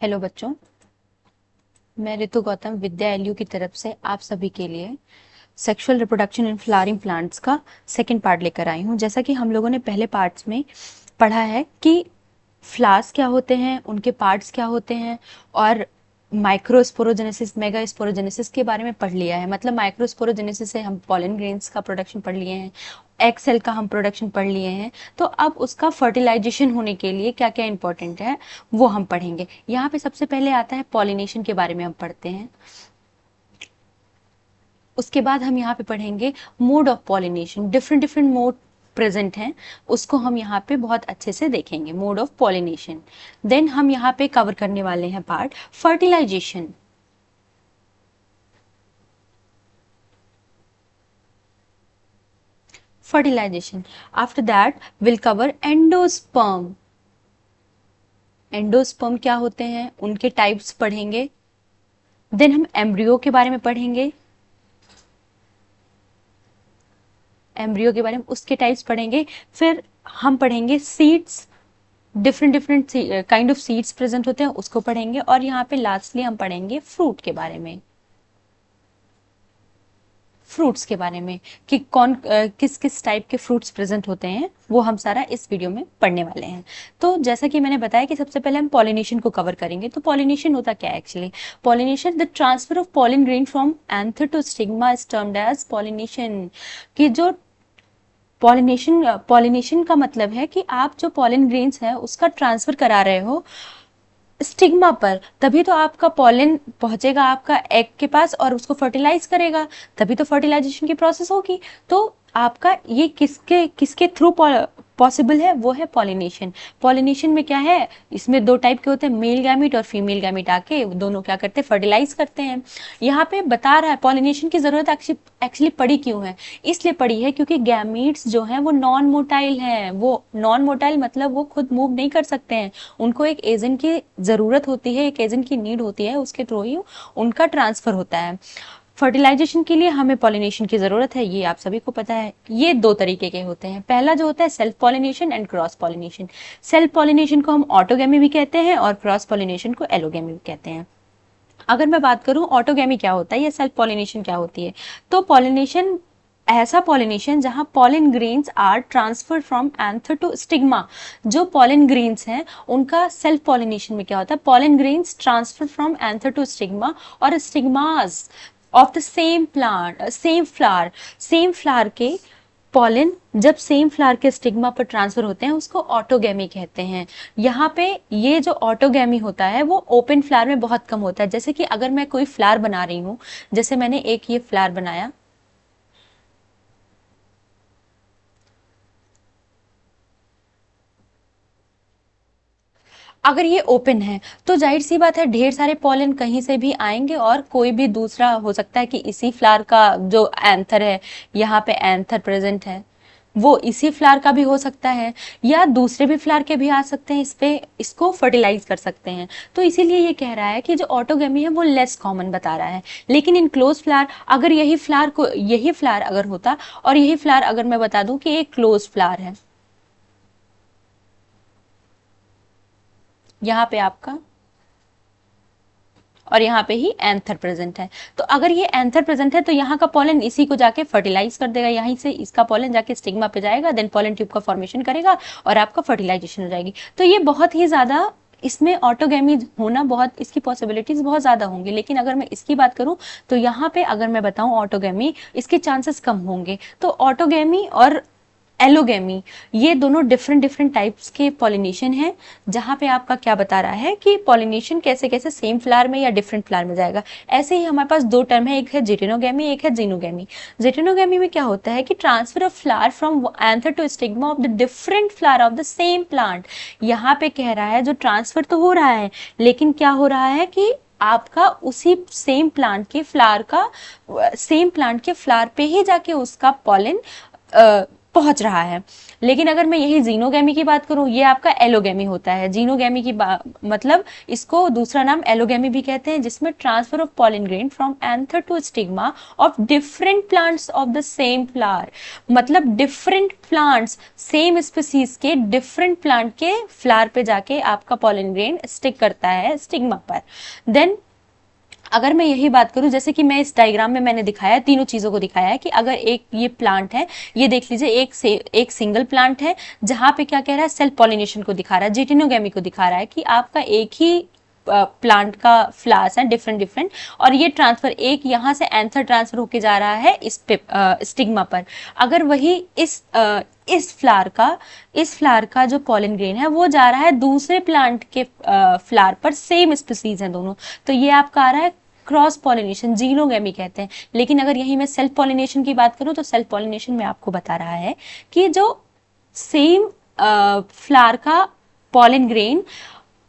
Hello बच्चों, मैं ऋतु गौतम विद्या LU की तरफ से आप सभी के लिए sexual reproduction in flowering plants का सेकंड पार्ट लेकर आई हूँ। जैसा कि हम लोगों ने पहले पार्ट्स में पढ़ा है कि फ्लावर्स क्या होते हैं, उनके पार्ट्स क्या होते हैं और माइक्रोस्पोरोजेनेसिस मेगा स्पोरोजेनेसिस के बारे में पढ़ लिया है। मतलब माइक्रोस्पोरोजेनेसिस से हम पॉलन ग्रेन्स का प्रोडक्शन पढ़ लिए हैं, एग सेल का हम प्रोडक्शन पढ़ लिए हैं। तो अब उसका फर्टिलाइजेशन होने के लिए क्या क्या इंपॉर्टेंट है वो हम पढ़ेंगे। यहाँ पे सबसे पहले आता है पॉलिनेशन के बारे में हम पढ़ते हैं। उसके बाद हम यहाँ पे पढ़ेंगे mode of pollination, different different mode present हैं, उसको हम यहाँ पे बहुत अच्छे से देखेंगे, मोड ऑफ पॉलिनेशन। देन हम यहाँ पे कवर करने वाले हैं part fertilization. fertilization. After that, we'll cover endosperm. Endosperm क्या होते हैं, उनके टाइप्स पढ़ेंगे। देन हम एम्ब्रियो के बारे में पढ़ेंगे, एम्ब्रियो के बारे में उसके टाइप्स पढ़ेंगे। फिर हम पढ़ेंगे seeds, different different kind of seeds present होते हैं, उसको पढ़ेंगे। और यहाँ पे लास्टली हम पढ़ेंगे फ्रूट के बारे में, फ्रूट्स के बारे में कि कौन किस किस टाइप के फ्रूट्स प्रेजेंट होते हैं, वो हम सारा इस वीडियो में पढ़ने वाले हैं। तो जैसा कि मैंने बताया कि सबसे पहले हम पॉलिनेशन को कवर करेंगे। तो पॉलिनेशन होता क्या है actually? Pollination, the transfer of pollen grain from anther to stigma is termed as pollination. कि जो पॉलिनेशन का मतलब है कि आप जो पॉलिन ग्रेन्स है उसका ट्रांसफर करा रहे हो स्टिग्मा पर, तभी तो आपका पॉलन पहुंचेगा आपका एग के पास और उसको फर्टिलाइज करेगा, तभी तो फर्टिलाइजेशन की प्रोसेस होगी। तो आपका ये किसके किसके थ्रू पॉसिबल है, वो है पॉलिनेशन। पॉलिनेशन में क्या है, इसमें दो टाइप के होते हैं, मेल गैमीट और फीमेल गैमीट आके दोनों क्या करते हैं, फर्टिलाइज करते हैं। यहाँ पे बता रहा है पॉलिनेशन की जरूरत एक्चुअली पड़ी क्यों है, इसलिए पड़ी है क्योंकि गैमीट्स जो हैं वो नॉन मोटाइल हैं। वो नॉन मोटाइल मतलब वो खुद मूव नहीं कर सकते हैं, उनको एक एजेंट की जरूरत होती है, एक एजेंट की नीड होती है, उसके थ्रू ही उनका ट्रांसफर होता है। फर्टिलाइजेशन के लिए हमें पॉलिनेशन की जरूरत है, ये आप सभी को पता है। ये दो तरीके के होते हैं, पहला जो होता है self pollination and cross pollination. Self pollination को हम ऑटोगैमी भी कहते हैं और क्रॉस पॉलिनेशन को एलोगैमी भी कहते हैं। अगर मैं बात करूं ऑटोगैमी क्या होता है या सेल्फ पॉलिनेशन क्या होती है, तो पॉलिनेशन ऐसा पॉलिनेशन जहां pollen grains are transfer from anther to stigma. जो पॉलिन ग्रेन्स हैं उनका सेल्फ पॉलिनेशन में क्या होता है, pollen grains transfer from anther to stigma और stigmas of the same plant same flower के पॉलिन जब सेम फ्लावर के स्टिग्मा पर ट्रांसफर होते हैं उसको ऑटोगैमी कहते हैं। यहाँ पे ये जो ऑटोगैमी होता है वो ओपन फ्लावर में बहुत कम होता है। जैसे कि अगर मैं कोई फ्लावर बना रही हूँ, जैसे मैंने एक ये फ्लावर बनाया, अगर ये ओपन है तो जाहिर सी बात है ढेर सारे पॉलन कहीं से भी आएंगे और कोई भी दूसरा हो सकता है कि इसी फ्लावर का जो एंथर है, यहाँ पे एंथर प्रेजेंट है, वो इसी फ्लावर का भी हो सकता है या दूसरे भी फ्लावर के भी आ सकते हैं, इस पे इसको फर्टिलाइज कर सकते हैं। तो इसीलिए ये कह रहा है कि जो ऑटोगेमी है वो लेस कॉमन बता रहा है। लेकिन इन क्लोज फ्लावर, अगर यही फ्लावर अगर होता और यही फ्लावर अगर मैं बता दूं कि एक क्लोज फ्लावर है, यहाँ पे आपका और यहाँ पे ही एंथर प्रेजेंट है, तो अगर ये एंथर प्रेजेंट है तो यहाँ का पॉलन इसी को जाके फर्टिलाइज कर देगा, यहीं से इसका पॉलन जाके स्टिग्मा पे जाएगा, देन पॉलन ट्यूब का फॉर्मेशन करेगा और आपका फर्टिलाइजेशन हो जाएगी। तो ये बहुत ही ज्यादा, इसमें ऑटोगैमी होना बहुत, इसकी पॉसिबिलिटीज बहुत ज्यादा होंगी। लेकिन अगर मैं इसकी बात करूं तो यहाँ पे अगर मैं बताऊं ऑटोगैमी, इसके चांसेस कम होंगे। तो ऑटोगैमी और एलोगेमी ये दोनों डिफरेंट डिफरेंट टाइप्स के पॉलिनेशन हैं, जहां पे आपका क्या बता रहा है कि पॉलिनेशन कैसे कैसे सेम फ्लावर में या डिफरेंट फ्लावर में जाएगा। ऐसे ही हमारे पास दो टर्म है, एक है जिटेनोगेमी, एक है जीनोगेमी। जिटेनोगेमी में क्या होता है कि transfer of flower from anther to stigma of the different flower of the same plant. यहाँ पे कह रहा है जो ट्रांसफर तो हो रहा है, लेकिन क्या हो रहा है कि आपका उसी सेम प्लांट के फ्लावर का, सेम प्लांट के फ्लावर पे ही जाके उसका पॉलन पहुंच रहा है। लेकिन अगर मैं यही जीनोगैमी की बात करूं, ये आपका एलोगैमी होता है। जीनोगैमी की मतलब इसको दूसरा नाम एलोगैमी भी कहते हैं, जिसमें transfer of pollen grain from anther to stigma of different plants of the same flower. मतलब डिफरेंट प्लांट्स सेम स्पीसीज के डिफरेंट प्लांट के फ्लावर पे जाके आपका पॉलन ग्रेन स्टिक करता है स्टिग्मा पर। देन अगर मैं यही बात करूं, जैसे कि मैं इस डायग्राम में मैंने दिखाया, तीनों चीजों को दिखाया है कि अगर एक ये प्लांट है, ये देख लीजिए एक सिंगल प्लांट है, जहां पे क्या कह रहा है, सेल्फ पॉलिनेशन को दिखा रहा है, जिटिनोगैमी को दिखा रहा है कि आपका एक ही प्लांट का फ्लावर्स है डिफरेंट डिफरेंट, और ये ट्रांसफर एक यहाँ से एंथर ट्रांसफर होके जा रहा है इस पे स्टिग्मा पर। अगर वही इस फ्लावर का जो पॉलन ग्रेन है वो जा रहा है दूसरे प्लांट के फ्लावर पर, सेम स्पीसीज हैं दोनों, तो ये आपका आ रहा है क्रॉस पॉलिनेशन, जीनोगैमी कहते हैं। लेकिन अगर यही मैं सेल्फ पॉलिनेशन की बात करूं, तो सेल्फ पॉलिनेशन में आपको बता रहा है कि जो सेम फ्लावर का पॉलन ग्रेन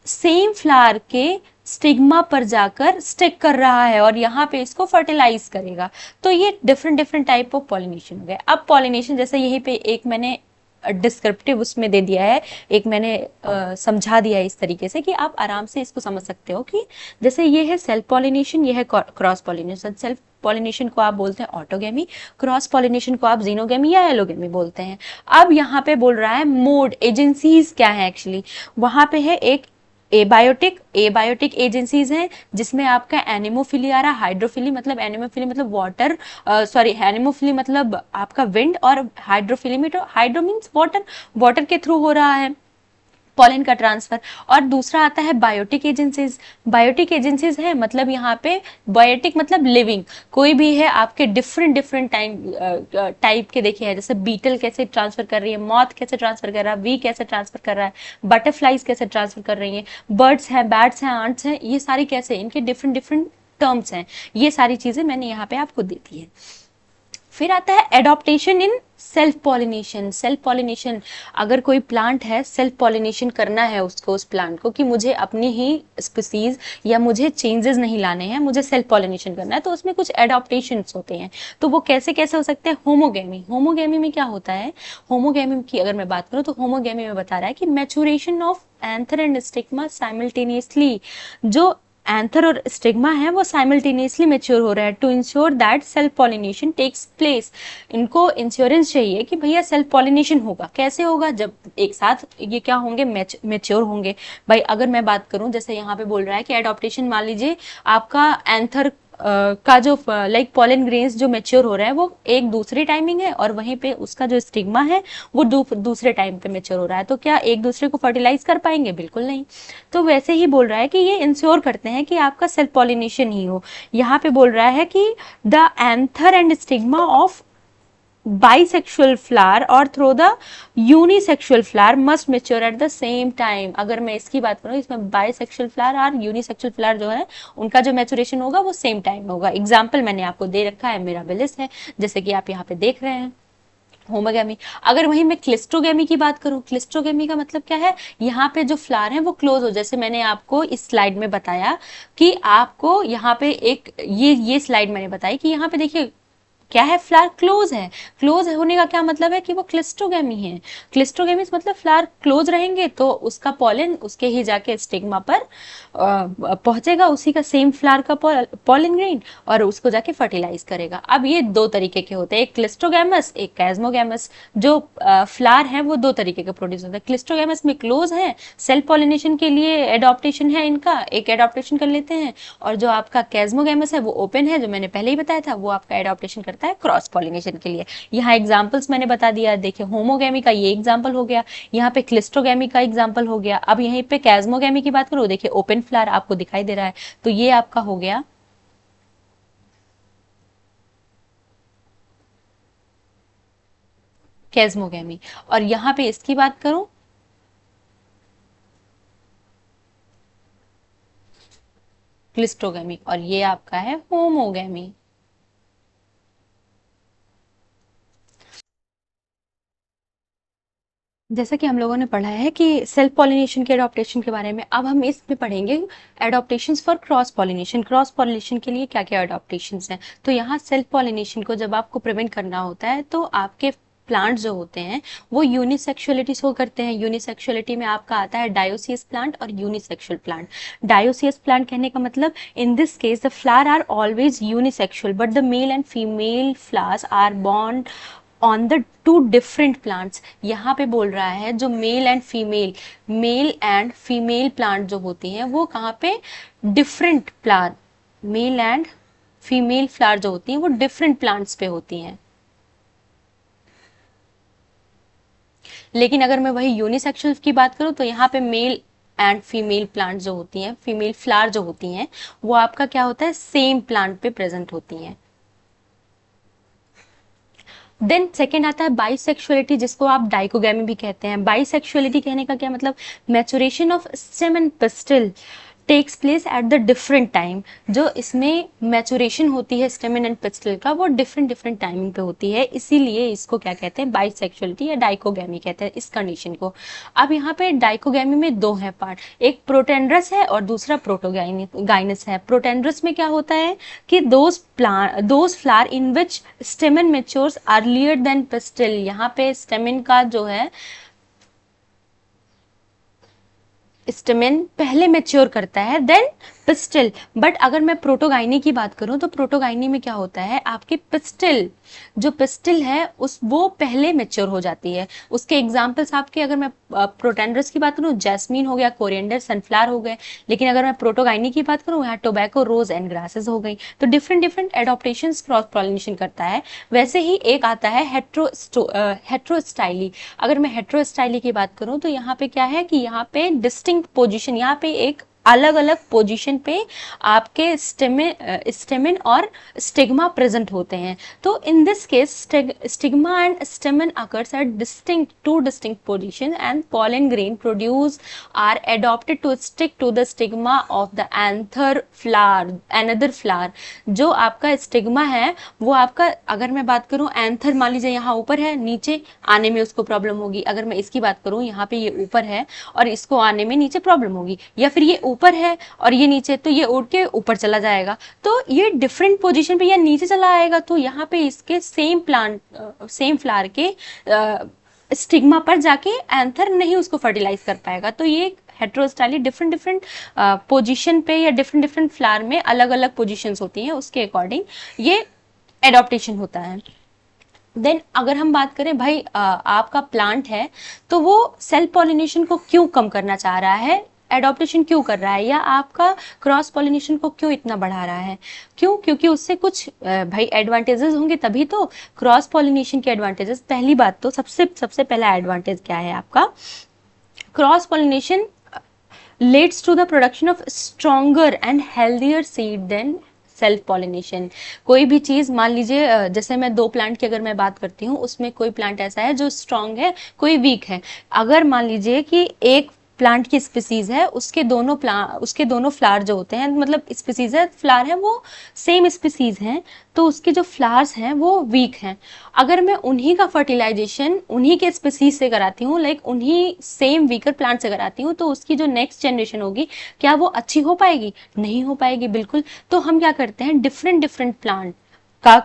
सेम फ्लावर के स्टिग्मा पर जाकर स्टिक कर रहा है और यहाँ पे इसको फर्टिलाइज करेगा। तो ये different different type of pollination हो गया। अब पॉलिनेशन जैसे यहीं पे एक मैंने डिस्क्रिप्टिव उसमें दे दिया है, एक मैंने समझा दिया है इस तरीके से कि आप आराम से इसको समझ सकते हो कि जैसे ये है सेल्फ पॉलिनेशन, ये है क्रॉस पॉलिनेशन। सेल्फ पॉलिनेशन को आप बोलते हैं ऑटोगेमी, क्रॉस पॉलिनेशन को आप जीनोगेमी या एलोगेमी बोलते हैं। अब यहाँ पे बोल रहा है मोड, एजेंसीज क्या है एक्चुअली, वहां पे है एक एबायोटिक एजेंसीज हैं, जिसमें आपका एनिमोफिली आ रहा है, हाइड्रोफिली मतलब एनिमोफिली मतलब वाटर, सॉरी एनिमोफिली मतलब आपका विंड, और hydrophily hydro means water, water के थ्रू हो रहा है पॉलन का ट्रांसफर। और दूसरा आता है बायोटिक एजेंसीज। बायोटिक एजेंसीज है मतलब यहाँ पे बायोटिक मतलब लिविंग, कोई भी है आपके डिफरेंट डिफरेंट टाइप के देखिए है, जैसे बीटल कैसे ट्रांसफर कर रही है, मॉथ कैसे ट्रांसफर कर रहा है, वी कैसे ट्रांसफर कर रहा है, बटरफ्लाइज कैसे ट्रांसफर कर रही है, बर्ड्स हैं, बैट्स हैं, आंट्स हैं, ये सारी कैसे, इनके डिफरेंट डिफरेंट टर्म्स हैं। ये सारी चीजें मैंने यहाँ पे आपको दी थी है। फिर आता है adaptation in self pollination. Self pollination, अगर कोई प्लांट है, सेल्फ पॉलिनेशन करना है उसको, उस प्लांट को, कि मुझे अपनी ही स्पीसीज या मुझे चेंजेस नहीं लाने हैं, मुझे सेल्फ पॉलिनेशन करना है, तो उसमें कुछ एडॉप्टेशन होते हैं। तो वो कैसे कैसे हो सकते हैं? होमोगेमी। होमोगेमी में क्या होता है, होमोगेमी की अगर मैं बात करूं तो होमोगेमी में बता रहा है कि maturation of anther and stigma simultaneously, जो एंथर और स्टिग्मा है वो साइमल्टेनियसली मैच्योर हो रहा है, to ensure that self pollination takes place. इनको इंश्योरेंस चाहिए कि भैया सेल्फ पॉलिनेशन होगा। कैसे होगा? जब एक साथ ये क्या होंगे, मैच्योर होंगे। भाई अगर मैं बात करूं, जैसे यहाँ पे बोल रहा है कि एडॉप्टेशन, मान लीजिए आपका एंथर का जो लाइक पॉलन ग्रेन्स जो मैच्योर हो रहा है वो एक दूसरी टाइमिंग है, और वहीं पे उसका जो स्टिग्मा है वो दूसरे टाइम पे मैच्योर हो रहा है, तो क्या एक दूसरे को फर्टिलाइज कर पाएंगे? बिल्कुल नहीं। तो वैसे ही बोल रहा है कि ये इंश्योर करते हैं कि आपका सेल्फ पॉलिनेशन ही हो। यहाँ पे बोल रहा है कि the anther and stigma of bisexual flower or through the unisexual flower must mature at the same time। अगर मैं इसकी बात करूँ, इसमें bisexual flower और unisexual flower जो है उनका जो मैचुरेशन होगा वो सेम टाइम में होगा। एग्जाम्पल मैंने आपको दे रखा है, मिराबिलिस है, जैसे कि आप यहाँ पे देख रहे हैं, होमोगेमी। अगर वहीं मैं क्लिस्ट्रोगेमी की बात करूं, क्लिस्ट्रोगेमी का मतलब क्या है, यहाँ पे जो फ्लावर है वो क्लोज हो, जैसे मैंने आपको इस स्लाइड में बताया कि आपको यहाँ पे एक ये स्लाइड मैंने बताई कि यहाँ पे देखिए क्या है, फ्लावर क्लोज है। क्लोज होने का क्या मतलब है कि वो क्लिस्ट्रोगेमी है। क्लिस्ट्रोगेमी मतलब फ्लावर क्लोज रहेंगे तो उसका पॉलन उसके ही जाके स्टिग्मा पर पहुंचेगा, उसी का सेम फ्लावर का पॉलन ग्रेन, और उसको जाके फर्टिलाइज करेगा। अब ये दो तरीके के होते हैं, एक क्लिस्ट्रोगैमस, एक कैस्मोगैमस। जो फ्लावर है वो दो तरीके के प्रोड्यूस होते हैं। क्लिस्ट्रोगैमस में क्लोज है, सेल्फ पॉलिनेशन के लिए एडॉप्टेशन है इनका, एक एडॉप्टेशन कर लेते हैं, और जो आपका कैस्मोगैमस है वो ओपन है, जो मैंने पहले ही बताया था, वो आपका एडॉप्टेशन करता है क्रॉस पॉलिनेशन के लिए। यहाँ एग्जांपल्स मैंने बता दिया, देखिए होमोगेमी का ये एग्जांपल हो गया, यहाँ पे क्लिस्ट्रोगेमी का एग्जांपल हो गया। अब यहीं पे कैस्मोगेमी की बात करो, देखिए ओपन फ्लावर आपको दिखाई दे रहा है, तो ये आपका हो गया कैस्मोगेमी। और यहाँ पे इसकी बात करूं, क्लिस्ट्रोगेमी, और ये आपका है होमोगेमी। जैसा कि हम लोगों ने पढ़ा है कि सेल्फ पॉलिनेशन के एडॉप्टेशन के बारे में, अब हम इसमें पढ़ेंगे adaptations for cross pollination. Cross pollination के लिए क्या क्या एडॉप्टेशंस हैं। तो यहाँ सेल्फ पॉलिनेशन को जब आपको प्रिवेंट करना होता है तो आपके प्लांट जो होते हैं वो यूनिसेक्सुअलिटी शो करते हैं। यूनिसेक्सुअलिटी में आपका आता है डायोसियस प्लांट और यूनिसेक्सुअल प्लांट। डायोसियस प्लांट कहने का मतलब in this case the flower are always unisexual but the male and female flowers are born on the two different plants. यहाँ पे बोल रहा है जो मेल एंड फीमेल प्लांट जो होती हैं वो कहाँ पे different plant, mail and female flower जो होती हैं वो डिफरेंट प्लांट्स पे होती हैं। लेकिन अगर मैं वही यूनिसेक्सुअल की बात करूं तो यहाँ पे मेल एंड फीमेल प्लांट जो होती हैं, फीमेल फ्लावर जो होती हैं वो आपका क्या होता है, सेम प्लांट पे प्रेजेंट होती हैं। देन सेकेंड आता है बाइसेक्सुअलिटी, जिसको आप डाइकोगैमी भी कहते हैं। बाइसेक्सुअलिटी कहने का क्या मतलब, maturation of stem and pistil takes place at the different time. जो इसमें मैचुरेशन होती है स्टेमन एंड पिस्टल का वो डिफरेंट डिफरेंट टाइमिंग पे होती है, इसीलिए इसको क्या कहते हैं, बाइसेक्सुअलिटी या डाइकोगैमी कहते हैं इस कंडीशन को। अब यहाँ पे डाइकोगैमी में दो है पार्ट, एक प्रोटेंड्रस है और दूसरा प्रोटोगाइनस है। प्रोटेंड्रस में क्या होता है कि those flower in which stamen matures earlier than pistil. यहाँ पे स्टेमन का जो है स्टेमेन पहले मैच्योर करता है देन पिस्टल। बट अगर मैं प्रोटोगाइनी की बात करूं तो प्रोटोगाइनी में क्या होता है, आपके पिस्टल जो पिस्टल है उस वो पहले मैच्योर हो जाती है। उसके एग्जांपल्स आपके, अगर मैं प्रोटेंड्रस की बात करूं जैस्मीन हो गया, कोरिएंडर, सनफ्लावर हो गए। लेकिन अगर मैं प्रोटोगाइनी की बात करूं यहाँ टोबैको, रोज एंड ग्रासेस हो गई। तो different different adaptation cross pollination करता है। वैसे ही एक आता है हेट्रोस्टाइली। अगर मैं हेट्रोस्टाइली की बात करूं तो यहाँ पे क्या है कि यहाँ पे डिस्टिंक्ट पोजिशन, यहाँ पे एक अलग अलग पोजीशन पे आपके स्टेमेन और स्टिग्मा प्रेजेंट होते हैं। तो इन this case stigma and stamen occurs at two distinct position and pollen grain produced are adopted to stick to the stigma of the another flower। जो आपका स्टिग्मा है वो आपका, अगर मैं बात करूं एंथर, मान लीजिए यहाँ ऊपर है, नीचे आने में उसको प्रॉब्लम होगी। अगर मैं इसकी बात करूं यहाँ पे ये ऊपर है और इसको आने में नीचे प्रॉब्लम होगी, या फिर ये ऊपर है और ये नीचे, तो ये उड़ के ऊपर चला जाएगा। तो ये डिफरेंट पोजीशन पे या नीचे चला आएगा तो यहाँ पे इसके सेम फ्लावर के स्टिग्मा पर जाके एंथर नहीं उसको फर्टिलाइज कर पाएगा। तो ये हेट्रोस्टाइली डिफरेंट डिफरेंट पोजीशन पे या डिफरेंट डिफरेंट फ्लावर में अलग अलग पोजीशंस होती हैं, उसके अकॉर्डिंग ये एडॉप्टेशन होता है। देन अगर हम बात करें भाई आपका प्लांट है तो वो सेल्फ पॉलिनेशन को क्यों कम करना चाह रहा है, एडॉप्टेशन क्यों कर रहा है, या आपका क्रॉस पॉलिनेशन को क्यों इतना बढ़ा रहा है, क्यों, क्योंकि उससे कुछ भाई एडवांटेजेस होंगे तभी तो। क्रॉस पॉलिनेशन के एडवांटेजेस, पहली बात तो सबसे पहला एडवांटेज क्या है आपका, cross pollination leads to the production of stronger and healthier seed than self pollination. कोई भी चीज, मान लीजिए जैसे मैं दो प्लांट की अगर मैं बात करती हूँ, उसमें कोई प्लांट ऐसा है जो स्ट्रांग है, कोई वीक है। अगर मान लीजिए कि एक प्लांट की स्पीसीज है, उसके दोनों फ्लावर जो होते हैं, मतलब स्पीसीज है, फ्लावर है वो सेम स्पीसीज हैं, तो उसके जो फ्लावर्स हैं वो वीक हैं। अगर मैं उन्हीं का फर्टिलाइजेशन उन्हीं के स्पीसीज से कराती हूँ, लाइक उन्हीं सेम वीकर प्लांट से कराती हूँ, तो उसकी जो नेक्स्ट जनरेशन होगी क्या वो अच्छी हो पाएगी, नहीं हो पाएगी बिल्कुल। तो हम क्या करते हैं, डिफरेंट डिफरेंट प्लांट का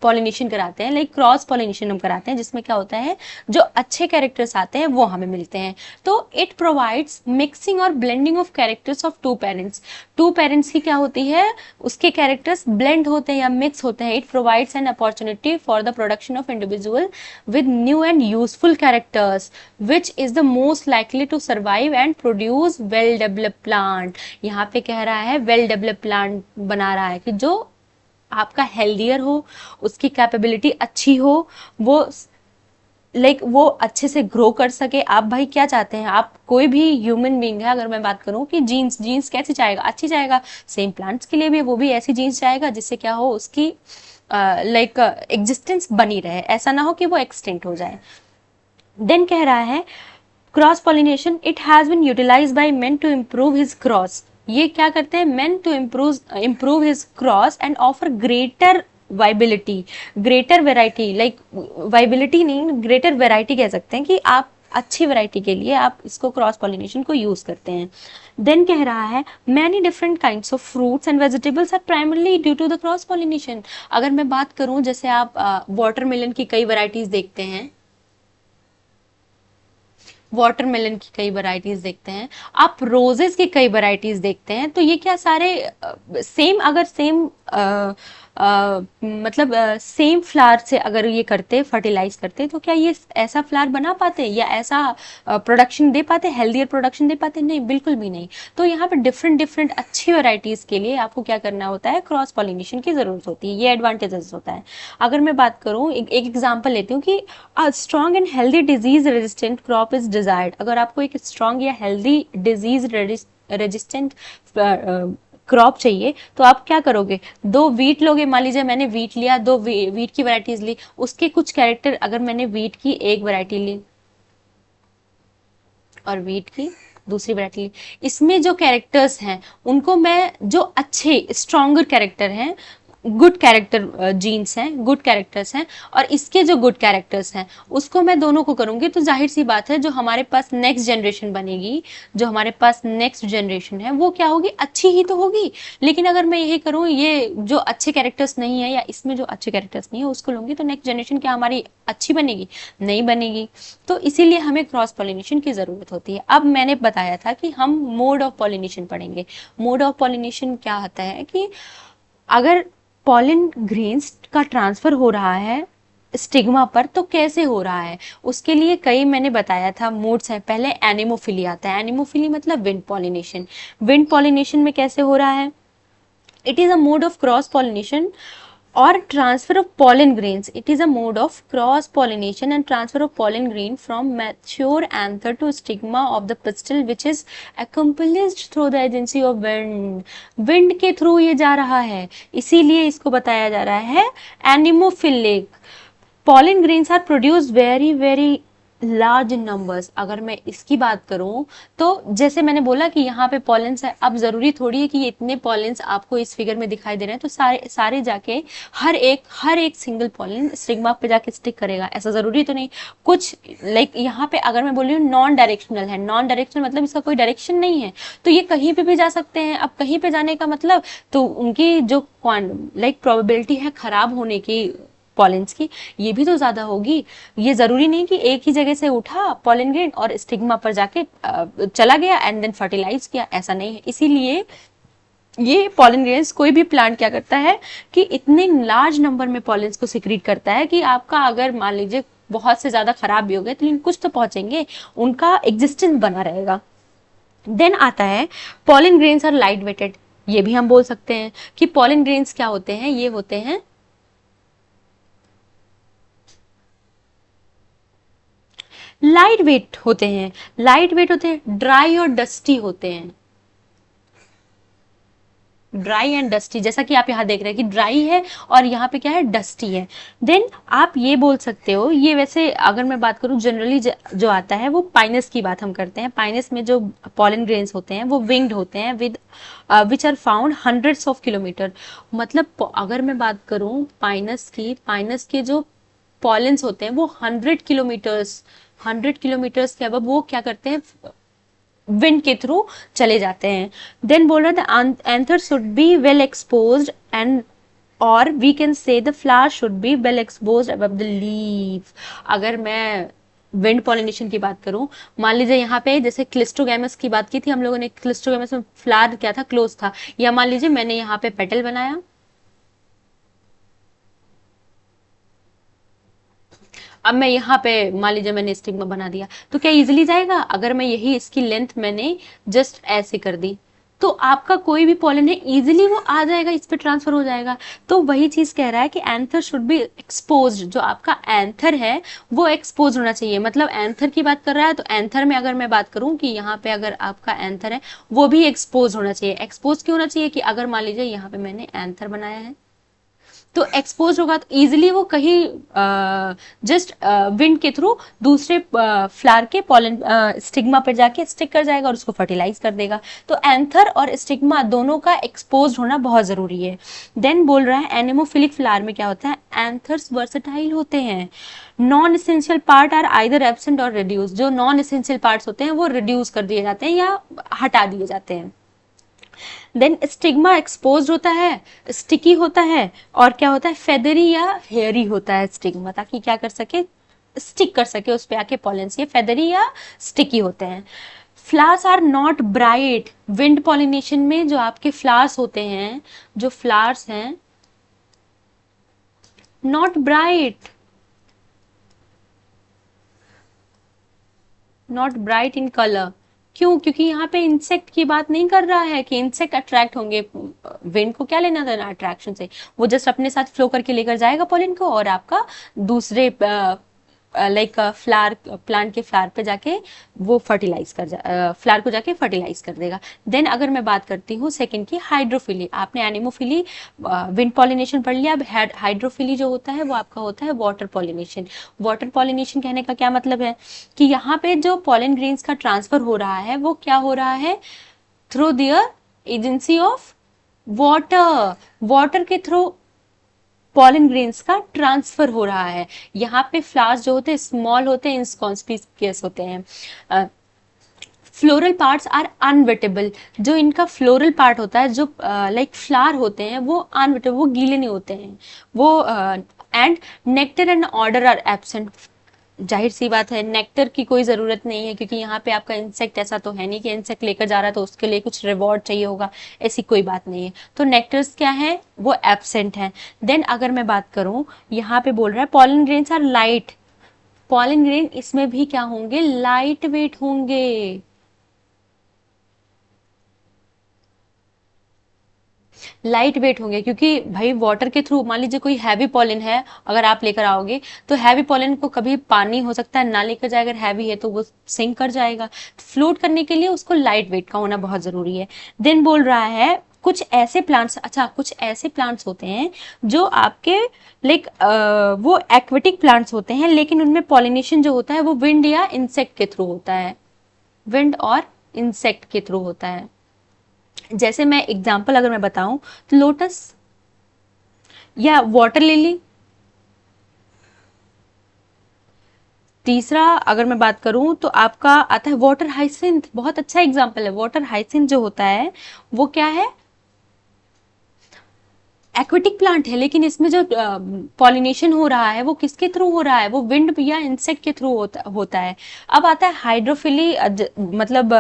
पॉलिनेशन कराते हैं, लाइक क्रॉस पॉलिनेशन हम कराते हैं, जिसमें क्या होता है जो अच्छे कैरेक्टर्स आते हैं वो हमें मिलते हैं। तो इट प्रोवाइड्स मिक्सिंग और blending of characters of two parents की क्या होती है, उसके कैरेक्टर्स ब्लेंड होते हैं या मिक्स होते हैं। It provides an opportunity for the production of individual with new and useful characters which is the most likely to survive and produce well developed plant. यहाँ पे कह रहा है वेल डेवलप्ड प्लांट बना रहा है कि जो आपका हेल्दियर हो, उसकी कैपेबिलिटी अच्छी हो, वो वो अच्छे से ग्रो कर सके। आप भाई क्या चाहते हैं, आप कोई भी ह्यूमन बीइंग है, अगर मैं बात करूं कि जीन्स कैसे चाहेगा, अच्छी चाहेगा, सेम प्लांट्स के लिए भी वो भी ऐसी जीन्स चाहेगा जिससे क्या हो, उसकी एग्जिस्टेंस बनी रहे, ऐसा ना हो कि वो एक्सटिंक्ट हो जाए। देन कह रहा है cross pollination it has been utilized by men to improve his cross. ये क्या करते हैं, men to improve his cross and offer greater viability, greater variety, like viability नहीं, ग्रेटर वेराइटी कह सकते हैं कि आप अच्छी वैरायटी के लिए आप इसको क्रॉस पॉलिनेशन को यूज करते हैं। देन कह रहा है many different kinds of fruits and vegetables are primarily due to the cross pollination. अगर मैं बात करूं, जैसे आप वाटरमेलन की कई वैरायटीज देखते हैं, वाटरमेलन की कई वैरायटीज देखते हैं, आप रोजेस की कई वैरायटीज देखते हैं। तो ये क्या सारे सेम, अगर सेम मतलब सेम फ्लावर से अगर ये करते फर्टिलाइज करते, तो क्या ये ऐसा फ्लावर बना पाते या ऐसा प्रोडक्शन दे पाते, हेल्दियर प्रोडक्शन दे पाते? नहीं, बिल्कुल भी नहीं। तो यहाँ पे डिफरेंट डिफरेंट अच्छी वैरायटीज के लिए आपको क्या करना होता है, क्रॉस पॉलिनेशन की जरूरत होती है। ये एडवांटेजेस होता है। अगर मैं बात करूँ, एक एग्जाम्पल लेती हूँ कि strong and healthy disease resistant crop is desired. अगर आपको एक स्ट्रॉन्ग या हेल्दी डिजीज रेजिस्टेंट क्रॉप चाहिए, तो आप क्या करोगे, दो वीट लोगे। मान लीजिए मैंने वीट लिया, दो वीट की वैरायटीज ली, उसके कुछ कैरेक्टर, अगर मैंने वीट की एक वैरायटी ली और वीट की दूसरी वैरायटी ली, इसमें जो कैरेक्टर्स हैं उनको मैं, जो अच्छे स्ट्रॉन्गर कैरेक्टर हैं, गुड कैरेक्टर जीन्स हैं, गुड कैरेक्टर्स हैं, और इसके जो गुड कैरेक्टर्स हैं उसको मैं दोनों को करूंगी। तो जाहिर सी बात है, जो हमारे पास नेक्स्ट जनरेशन बनेगी, जो हमारे पास नेक्स्ट जनरेशन है, वो क्या होगी, अच्छी ही तो होगी। लेकिन अगर मैं यही करूँ, ये जो अच्छे कैरेक्टर्स नहीं है या इसमें जो अच्छे कैरेक्टर्स नहीं है उसको लूंगी, तो नेक्स्ट जनरेशन क्या हमारी अच्छी बनेगी? नहीं बनेगी। तो इसीलिए हमें क्रॉस पॉलिनेशन की जरूरत होती है। अब मैंने बताया था कि हम मोड ऑफ पॉलिनेशन पढ़ेंगे। मोड ऑफ पॉलिनेशन क्या होता है कि अगर पॉलन ग्रेन्स का ट्रांसफर हो रहा है स्टिग्मा पर, तो कैसे हो रहा है? उसके लिए कई मैंने बताया था मोड्स हैं। पहले एनिमोफिली आता है। एनिमोफिली मतलब विंड पॉलिनेशन। विंड पॉलिनेशन में कैसे हो रहा है? It is a mode of cross pollination or transfer of pollen grains. It is a mode of cross pollination and transfer of pollen grain from mature anther to stigma of the pistil, which is accomplished through the agency of wind. wind के through ये जा रहा है, इसीलिए इसको बताया जा रहा है एनिमोफिलिक। pollen grains are produced very very large numbers. अगर मैं इसकी बात करूं, तो जैसे मैंने बोला कि यहाँ पे पॉलेंस है, अब जरूरी थोड़ी है कि ये इतने पॉलेंस आपको इस फिगर में दिखाई दे रहे हैं तो सारे सारे जाके हर एक सिंगल पॉलेन स्टिग्मा पे जाके स्टिक करेगा, ऐसा जरूरी तो नहीं। कुछ लाइक यहाँ पे अगर मैं बोल रही हूँ नॉन डायरेक्शनल है, नॉन डायरेक्शनल मतलब इसका कोई डायरेक्शन नहीं है, तो ये कहीं पे भी जा सकते हैं। अब कहीं पे जाने का मतलब, तो उनकी जो लाइक प्रोबेबिलिटी है खराब होने की पॉलेंस की, ये भी तो ज्यादा होगी। ये जरूरी नहीं कि एक ही जगह से उठा पॉलन ग्रेन और स्टिग्मा पर जाके चला गया एंड देन फर्टिलाइज किया, ऐसा नहीं है। इसीलिए ये पॉलन ग्रेन्स, कोई भी प्लांट क्या करता है कि इतने लार्ज नंबर में पॉलेंस को सिक्रीट करता है कि आपका अगर मान लीजिए बहुत से ज्यादा खराब भी हो गए, तो कुछ तो पहुंचेंगे, उनका एग्जिस्टेंस बना रहेगा। देन आता है pollen grains are light weighted. ये भी हम बोल सकते हैं कि पॉलन ग्रेन्स क्या होते हैं, ये होते हैं लाइट वेट होते हैं। लाइट वेट होते हैं, ड्राई और डस्टी होते हैं। ड्राई एंड डस्टी, जैसा कि आप यहाँ देख रहे हैं कि ड्राई है और यहाँ पे क्या है, डस्टी है। देन आप ये बोल सकते हो, ये वैसे अगर मैं बात करूँ जनरली जो आता है वो पाइनस की बात हम करते हैं। पाइनस में जो पॉलन ग्रेन्स होते हैं वो विंग्ड होते हैं with which are found hundreds of kilometre. मतलब अगर मैं बात करूँ पाइनस की, पाइनस के जो पॉलेंस होते हैं वो 100 किलोमीटर्स के अब वो क्या करते हैं, विंड के थ्रू चले जाते हैं। देन बोल रहा था anther should be well exposed and और we can say the flower should be well exposed above the leaf. अगर मैं विंड पॉलिनेशन की बात करूं, मान लीजिए यहाँ पे जैसे क्लिस्टोगैमस की बात की थी हम लोगों ने, क्लिस्टोगैमस में फ्लावर क्या था, क्लोज था, या मान लीजिए मैंने यहाँ पे पेटल बनाया, अब मैं यहाँ पे मान लीजिए मैंने स्टिग्मा बना दिया, तो क्या इजीली जाएगा? अगर मैं यही इसकी लेंथ मैंने जस्ट ऐसे कर दी, तो आपका कोई भी पॉलन है इजीली वो आ जाएगा, इस पे ट्रांसफर हो जाएगा। तो वही चीज कह रहा है कि एंथर शुड बी एक्सपोज्ड, जो आपका एंथर है वो एक्सपोज होना चाहिए। मतलब एंथर की बात कर रहा है, तो एंथर में अगर मैं बात करूं कि यहाँ पे अगर आपका एंथर है वो भी एक्सपोज होना चाहिए। एक्सपोज क्यों होना चाहिए? कि अगर मान लीजिए यहाँ पे मैंने एंथर बनाया है तो एक्सपोज होगा, तो इजीली वो कहीं जस्ट विंड के थ्रू दूसरे फ्लावर के पॉलन स्टिग्मा पर जाके स्टिक कर जाएगा और उसको फर्टिलाइज कर देगा। तो एंथर और स्टिग्मा दोनों का एक्सपोज होना बहुत जरूरी है। देन बोल रहा है एनिमोफिलिक फ्लावर में क्या होता है, एंथर्स वर्सेटाइल होते हैं। Non essential part are either absent और रिड्यूस। जो नॉन एसेंशियल पार्ट्स होते हैं वो रिड्यूस कर दिए जाते हैं या हटा दिए जाते हैं। देन स्टिग्मा एक्सपोज होता है, स्टिकी होता है, और क्या होता है, फेदरी या हेयरी होता है स्टिग्मा, ताकि क्या कर सके, स्टिक कर सके उस पे आके पॉलन, ये फेदरी या स्टिकी होते हैं। Flowers are not bright, wind pollination में जो आपके फ्लावर्स होते हैं, जो फ्लावर्स हैं, not bright, not bright in colour. क्यों? क्योंकि यहाँ पे इंसेक्ट की बात नहीं कर रहा है कि इंसेक्ट अट्रैक्ट होंगे, विंड को क्या लेना देना अट्रैक्शन से, वो जस्ट अपने साथ फ्लो करके लेकर जाएगा पॉलन को और आपका दूसरे लाइक फ्लावर, प्लांट के फ्लावर पे जाके वो फर्टिलाइज कर फ्लावर को जाके फर्टिलाइज कर देगा। देन अगर मैं बात करती हूँ सेकंड की, हाइड्रोफिली। आपने एनिमोफिली विंड पॉलिनेशन पढ़ लिया, अब हाइड्रोफिली जो होता है वो आपका होता है वाटर पॉलिनेशन। वाटर पॉलिनेशन कहने का क्या मतलब है कि यहाँ पे जो पॉलन ग्रेन्स का ट्रांसफर हो रहा है वो क्या हो रहा है, through their agency of water, water के थ्रू पॉलन ग्रेन्स का ट्रांसफर हो रहा है। यहाँ पे फ्लावर्स जो होते हैं स्मॉल होते हैं, इनकॉन्स्पिशियस होते हैं। फ्लोरल पार्ट्स आर अनवेटेबल, जो इनका फ्लोरल पार्ट होता है, जो लाइक फ्लावर होते हैं वो अनवेटेबल, वो गीले नहीं होते हैं वो। And nectar and odour are absent. जाहिर सी बात है नेक्टर की कोई ज़रूरत नहीं है, क्योंकि यहाँ पे आपका इंसेक्ट ऐसा तो है नहीं कि इंसेक्ट लेकर जा रहा है तो उसके लिए कुछ रिवॉर्ड चाहिए होगा, ऐसी कोई बात नहीं है। तो नेक्टर्स क्या है, वो एब्सेंट हैं। देन अगर मैं बात करूँ, यहाँ पे बोल रहा है pollen grains are light, pollen grain इसमें भी क्या होंगे, लाइट वेट होंगे। लाइट वेट होंगे क्योंकि भाई वाटर के थ्रू, मान लीजिए कोई हैवी पॉलन है अगर आप लेकर आओगे, तो हैवी पॉलन को कभी पानी हो सकता है ना लेकर जाए, अगर हैवी है तो वो सिंक कर जाएगा। फ्लोट करने के लिए उसको लाइट वेट का होना बहुत जरूरी है। देन बोल रहा है कुछ ऐसे प्लांट्स, अच्छा कुछ ऐसे प्लांट्स होते हैं जो आपके लाइक वो एक्वेटिक प्लांट्स होते हैं, लेकिन उनमें पॉलिनेशन जो होता है वो विंड या इंसेक्ट के थ्रू होता है, विंड और इंसेक्ट के थ्रू होता है। जैसे मैं एग्जांपल अगर मैं बताऊं तो लोटस या वाटर लिली। तीसरा अगर मैं बात करूं तो आपका आता है वाटर हाइसिंथ, बहुत अच्छा एग्जांपल है। वाटर हाइसिंथ जो होता है वो क्या है, एक्वेटिक प्लांट है, लेकिन इसमें जो पॉलिनेशन हो रहा है वो किसके थ्रू हो रहा है, वो विंड या इंसेक्ट के थ्रू होता है। अब आता है हाइड्रोफिली, मतलब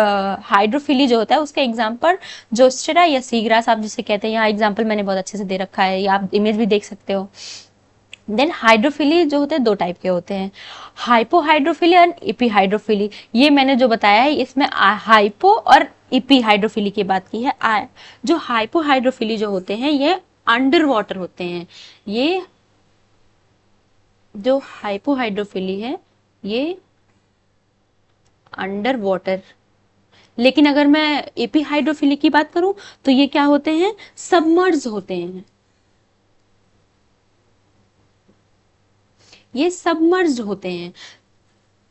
हाइड्रोफिली जो होता है उसका एग्जांपल जोस्टेरा या सीग्रास आप जिसे कहते हैं, यहाँ एग्जांपल मैंने बहुत अच्छे से दे रखा है, या आप इमेज भी देख सकते हो। देन हाइड्रोफिली जो होते हैं दो टाइप के होते हैं, हाइपोहाइड्रोफिली और इपीहाइड्रोफिली। ये मैंने जो बताया है इसमें हाइपो और इपीहाइड्रोफिली की बात की है। जो हाइपोहाइड्रोफिली जो होते हैं ये अंडर वाटर होते हैं। ये जो हाइपोहाइड्रोफिली है ये अंडर वाटर, लेकिन अगर मैं एपीहाइड्रोफिली की बात करूं तो ये क्या होते हैं, सबमर्ज होते हैं, ये सबमर्ज होते हैं।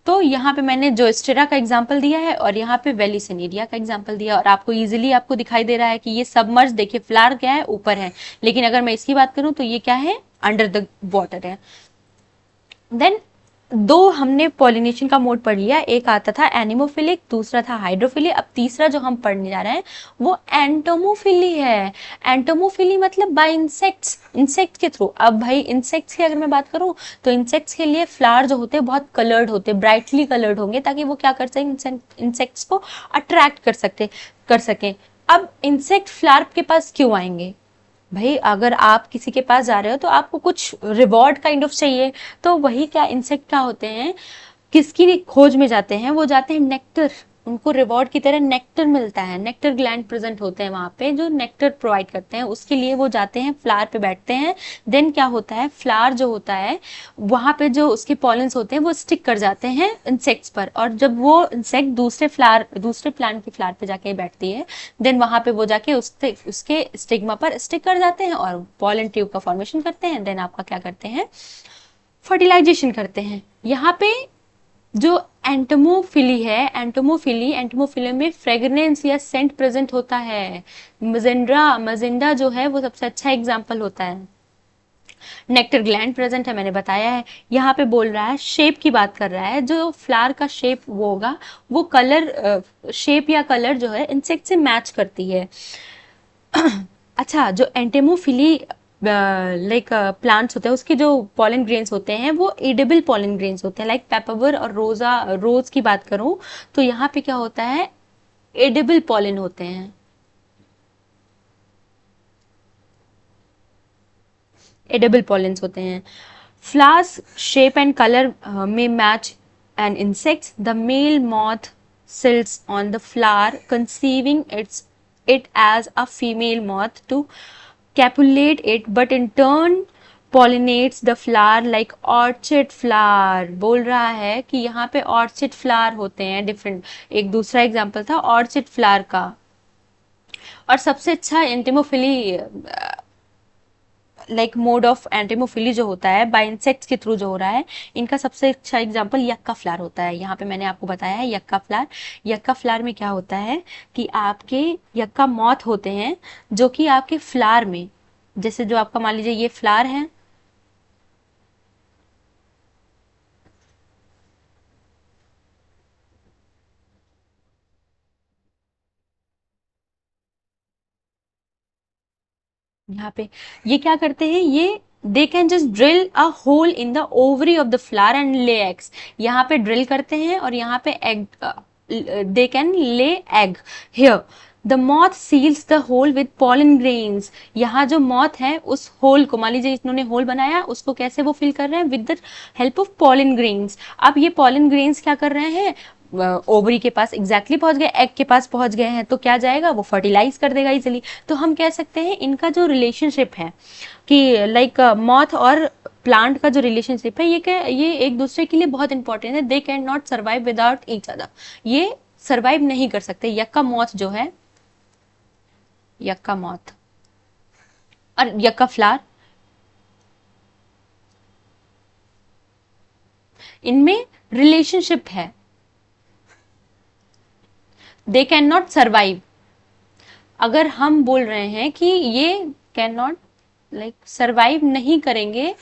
तो यहाँ पे मैंने जोस्टेरा का एग्जांपल दिया है और यहाँ पे वेलिसिनेरिया का एग्जांपल दिया, और आपको इजीली आपको दिखाई दे रहा है कि ये सबमर्ज, देखिए फ्लावर क्या है ऊपर है, लेकिन अगर मैं इसकी बात करूं तो ये क्या है, अंडर द वाटर है। देन दो हमने पॉलिनेशन का मोड पढ़ लिया, एक आता था एनिमोफिलिक, दूसरा था हाइड्रोफिली। अब तीसरा जो हम पढ़ने जा रहे हैं वो एंटोमोफिली है। एंटोमोफिली मतलब बाय इंसेक्ट्स, इंसेक्ट के थ्रू। अब भाई इंसेक्ट्स की अगर मैं बात करूं तो इंसेक्ट्स के लिए फ्लावर जो होते हैं बहुत कलर्ड होते हैं, ब्राइटली कलर्ड होंगे, ताकि वो क्या कर सकें, इंसेक्ट्स को अट्रैक्ट कर सकें। अब इंसेक्ट फ्लावर के पास क्यों आएंगे, भाई अगर आप किसी के पास जा रहे हो तो आपको कुछ रिवॉर्ड काइंड ऑफ चाहिए, तो वही क्या इंसेक्ट क्या होते हैं, किसकी खोज में जाते हैं, वो जाते हैं नेक्टर, उनको रिवॉर्ड की तरह नेक्टर मिलता है, नेक्टर ग्लैंड प्रेजेंट होते हैं वहां पे जो नेक्टर प्रोवाइड करते हैं, उसके लिए वो जाते हैं फ्लावर पे बैठते हैं। देन क्या होता है, फ्लावर जो होता है वहां पे जो उसके पॉलन्स होते हैं वो स्टिक कर जाते हैं इंसेक्ट्स पर, और जब वो इंसेक्ट दूसरे प्लांट के फ्लावर पे जाके बैठती है, देन वहां पे वो जाके उसके स्टिग्मा पर स्टिक कर जाते हैं और पॉलन ट्यूब का फॉर्मेशन करते हैं। देन आपका क्या करते हैं, फर्टिलाइजेशन करते हैं। यहाँ पे जो एंटोमोफिली में फ्रेगरेंस या सेंट प्रेजेंट होता है। मजेंडा जो है वो सबसे अच्छा एग्जांपल होता है। नेक्टर ग्लैंड प्रेजेंट है, मैंने बताया है। यहाँ पे बोल रहा है शेप की बात कर रहा है, जो फ्लावर का शेप वो होगा, वो कलर शेप या कलर जो है इंसेक्ट से मैच करती है। अच्छा, जो एंटेमोफिली लाइक प्लांट्स होते हैं उसके जो पॉलन ग्रेन्स होते हैं वो एडिबल पॉलन ग्रेन्स होते हैं। लाइक पेपरवर और रोज की बात करूं तो यहाँ पे क्या होता है, एडिबल पॉलन होते हैं, एडिबल पॉलेंस होते हैं। फ्लावर्स शेप एंड कलर में match and insects, the male moth sills on the flower conceiving it as a female moth to copulate it, but in turn pollinates the flower like orchid flower। बोल रहा है कि यहाँ पे orchid flower होते हैं different. एक दूसरा एग्जाम्पल था orchid flower का। और सबसे अच्छा एंटिमोफिली लाइक मोड ऑफ एंटिमोफिली जो होता है बाय इंसेक्ट्स के थ्रू जो हो रहा है, इनका सबसे अच्छा एग्जांपल यक्का फ्लावर होता है। यहाँ पे मैंने आपको बताया है यक्का फ्लावर। यक्का फ्लावर में क्या होता है कि आपके यक्का मॉथ होते हैं जो कि आपके फ्लावर में, जैसे जो आपका मान लीजिए ये फ्लावर है, यहाँ पे ये क्या करते हैं, ये they can just drill a hole in the ovary of the flower and lay eggs. यहाँ पे ड्रिल करते हैं और यहाँ पे egg, they can lay egg here. The moth seals the hole with pollen grains. यहाँ जो मॉथ है उस होल को, मान लीजिए इन्होंने होल बनाया, उसको कैसे वो फिल कर रहे हैं, with the help of pollen grains. अब ये पॉलन ग्रेन्स क्या कर रहे हैं, ओवरी के पास एग्जैक्टली पहुंच गए, एग के पास पहुंच गए हैं, तो क्या जाएगा, वो फर्टिलाइज कर देगा इजिली। तो हम कह सकते हैं इनका जो रिलेशनशिप है कि लाइक मॉथ और प्लांट का जो रिलेशनशिप है ये एक दूसरे के लिए बहुत इंपॉर्टेंट है। They can not survive without each other. ये सर्वाइव नहीं कर सकते। यक्का मॉथ जो है, यक्का मॉथ और यक्का फ्लावर, इनमें रिलेशनशिप है। They can not survive. अगर हम बोल रहे हैं कि ये कैन नॉट लाइक सर्वाइव नहीं करेंगे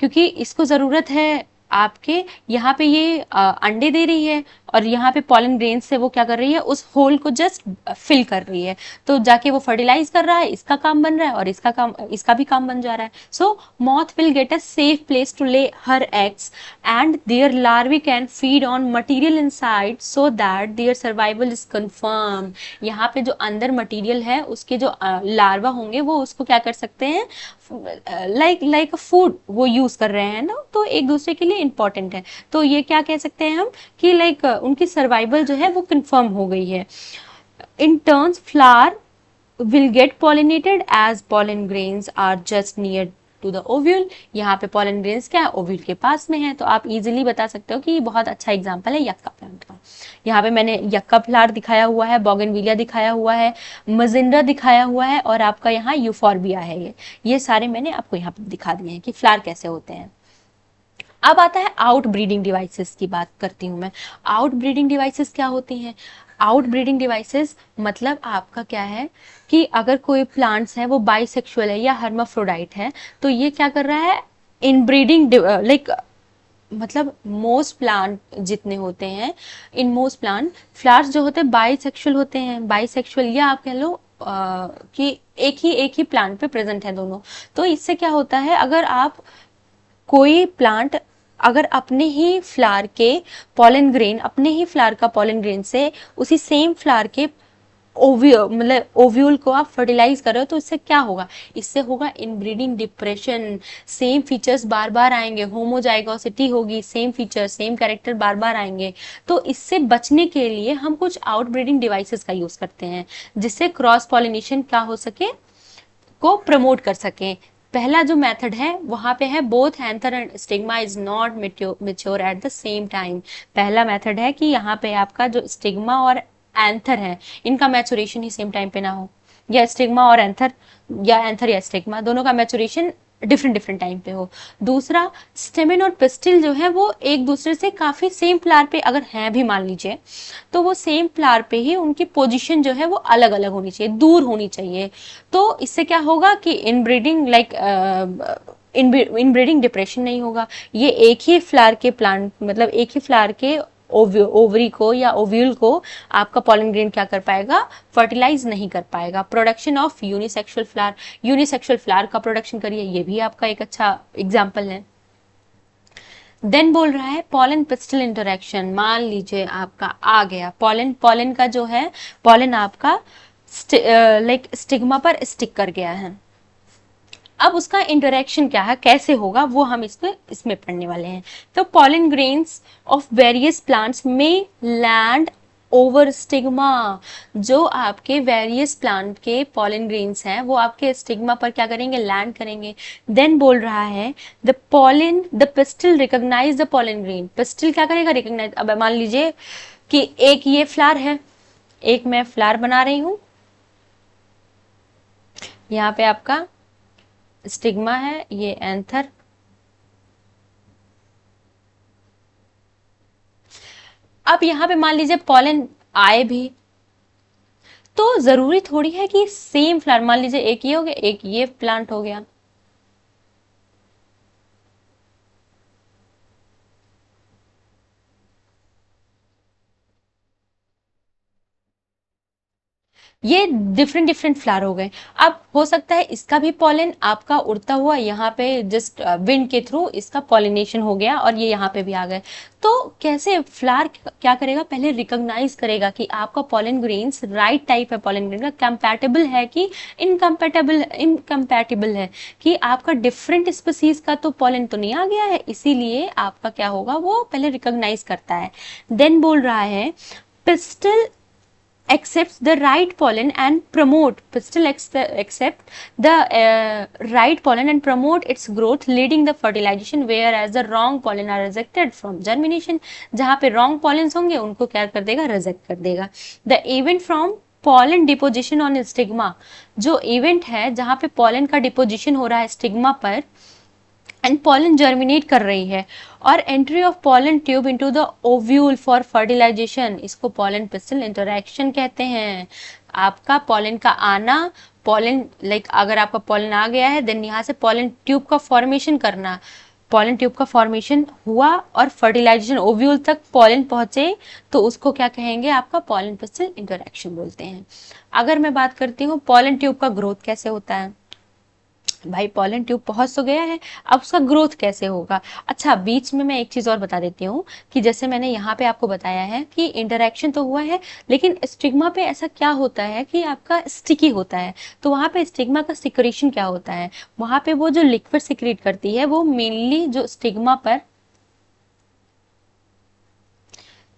क्योंकि इसको जरूरत है आपके, यहाँ पे ये अंडे दे रही है और यहाँ पे पॉलन ग्रेन से वो क्या कर रही है, उस होल को जस्ट फिल कर रही है, तो जाके वो फर्टिलाइज कर रहा है, इसका काम बन रहा है और इसका भी काम बन जा रहा है। So moth will get a safe place to lay her eggs and their larvae can feed on material inside so that their survival is confirm. यहाँ पे जो अंदर मटीरियल है उसके जो लार्वा होंगे वो उसको क्या कर सकते हैं, लाइक फूड वो यूज कर रहे हैं ना, तो एक दूसरे के लिए इंपॉर्टेंट है। तो ये क्या कह सकते हैं हम कि लाइक उनकी सर्वाइवल जो है वो कंफर्म हो गई है। In turns flower will get pollinated as pollen grains are just near to the ovule। यहाँ पे pollen grains क्या है, ओव्यूल के पास में है। तो आप इजीली बता सकते हो कि ये बहुत अच्छा एग्जांपल है यक्का प्लांट का। यहाँ पे मैंने यक्का फ्लावर दिखाया हुआ है, बोगनविलिया दिखाया हुआ है, मजिंडा दिखाया हुआ है और आपका यहाँ यूफॉर्बिया है। ये सारे मैंने आपको यहाँ पे दिखा दिए हैं कि फ्लावर कैसे होते हैं। अब आता है आउट ब्रीडिंग डिवाइसेस की बात करती हूँ मैं। आउट ब्रीडिंग डिवाइसेस क्या होती हैं, आउट ब्रीडिंग डिवाइसेस मतलब आपका क्या है कि अगर कोई प्लांट्स है वो बाइसेक्सुअल है या हर्माफ्रोडाइट है, तो ये क्या कर रहा है, इन ब्रीडिंग लाइक मतलब मोस्ट प्लांट जितने होते हैं, इन मोस्ट प्लांट फ्लावर्स जो होते हैं बाइसेक्सुअल होते हैं। बाइसेक्सुअल या आप कह लो कि एक ही प्लांट पे प्रेजेंट है दोनों। तो इससे क्या होता है, अगर आप कोई प्लांट अगर अपने ही फ्लावर के पॉलन ग्रेन, अपने ही फ्लावर का पॉलन ग्रेन से उसी सेम फ्लावर के ओव्यूल को आप फर्टिलाइज कर रहे हो, तो इससे क्या होगा, इससे होगा इनब्रीडिंग डिप्रेशन। सेम फीचर्स बार बार आएंगे, होमोजाइगोसिटी होगी, सेम फीचर सेम कैरेक्टर बार बार आएंगे। तो इससे बचने के लिए हम कुछ आउटब्रीडिंग डिवाइसेस का यूज करते हैं जिससे क्रॉस पॉलिनेशन क्या हो सके, को प्रमोट कर सके। पहला जो मेथड है वहां पे है both anther and stigma is not mature at the same time. पहला मेथड है कि यहाँ पे आपका जो स्टिग्मा और एंथर है इनका मैचुरेशन ही सेम टाइम पे ना हो, या स्टिग्मा और एंथर या स्टिग्मा दोनों का मैचुरेशन डिफरेंट टाइम पे हो। दूसरा, स्टेमेन और पिस्टिल जो है वो एक दूसरे से काफी सेम फ्लावर पे अगर हैं भी मान लीजिए, तो वो सेम फ्लावर पे ही उनकी पोजीशन जो है वो अलग अलग होनी चाहिए, दूर होनी चाहिए। तो इससे क्या होगा कि इनब्रीडिंग लाइक इनब्रीडिंग डिप्रेशन नहीं होगा। ये एक ही फ्लावर के प्लांट मतलब एक ही फ्लावर के ओवरी को या ओव्यूल को आपका पॉलन ग्रेन क्या कर पाएगा, फर्टिलाइज नहीं कर पाएगा। Production of unisexual flower, unisexual flower का प्रोडक्शन करिए, ये भी आपका एक अच्छा एग्जाम्पल है। देन बोल रहा है पॉलन पिस्टल इंटरेक्शन, मान लीजिए आपका आ गया पॉलन, पॉलन का जो है पॉलन आपका लाइक स्टिग्मा पर स्टिक कर गया है। अब उसका इंटरेक्शन क्या है, कैसे होगा, वो हम इसमें पढ़ने वाले हैं। तो pollen grains of various plants में लैंड ओवर स्टिग्मा, जो आपके वेरियस प्लांट के पॉलन ग्रेन्स हैं वो आपके स्टिग्मा पर क्या करेंगे, लैंड करेंगे। देन बोल रहा है the pollen, the pistil recognize the pollen grain, pistil क्या करेगा, रिकॉग्नाइज। अब मान लीजिए कि एक ये फ्लावर है, एक मैं फ्लावर बना रही हूं, यहाँ पे आपका स्टिग्मा है, ये एंथर। अब यहाँ पे मान लीजिए पॉलन आए भी, तो जरूरी थोड़ी है कि सेम फ्लावर, मान लीजिए एक ये हो गया, एक ये प्लांट हो गया, ये डिफरेंट डिफरेंट फ्लावर हो गए। अब हो सकता है इसका भी पॉलन आपका उड़ता हुआ यहाँ पे जस्ट विंड के थ्रू इसका पॉलिनेशन हो गया और ये यहाँ पे भी आ गए। तो कैसे फ्लावर क्या करेगा, पहले रिकॉग्नाइज करेगा कि आपका पॉलन ग्रेन्स राइट टाइप है, पॉलन ग्रेन का कंपैटिबल है कि इनकम्पैटिबल है, कि आपका डिफरेंट स्पीसीज का तो पॉलन तो नहीं आ गया है, इसीलिए आपका क्या होगा, वो पहले रिकॉग्नाइज करता है। देन बोल रहा है pistol accepts the right pollen and promote, pistil accept the right pollen and promote its growth leading the fertilization, whereas the wrong pollen are rejected from germination, जहाँ पे wrong pollens होंगे उनको क्या कर देगा, reject कर देगा। the event from pollen deposition on stigma, जो event है जहाँ पे pollen का deposition हो रहा है stigma पर एंड पॉलन जर्मिनेट कर रही है, और entry of pollen tube into the ovule for fertilization, इसको पॉलन पिस्टल इंटरैक्शन कहते हैं। आपका पॉलन का आना, पॉलन लाइक अगर आपका पॉलन आ गया है देन यहाँ से पॉलन ट्यूब का फॉर्मेशन करना, पॉलन ट्यूब का फॉर्मेशन हुआ और फर्टिलाइजेशन ओव्यूल तक पॉलन पहुंचे, तो उसको क्या कहेंगे, आपका पॉलन पिस्टल इंटरैक्शन बोलते हैं। अगर मैं बात करती हूँ पॉलन ट्यूब का ग्रोथ कैसे होता है, भाई पॉलन ट्यूब पहुंच तो गया है, अब उसका ग्रोथ कैसे होगा। अच्छा बीच में मैं एक चीज और बता देती हूँ कि जैसे मैंने यहाँ पे आपको बताया है कि इंटरेक्शन तो हुआ है, लेकिन स्टिग्मा पे ऐसा क्या होता है कि आपका स्टिकी होता है, तो वहां पे स्टिग्मा का सिक्रेशन क्या होता है, वहां पे वो जो लिक्विड सिक्रेट करती है वो मेनली जो स्टिग्मा पर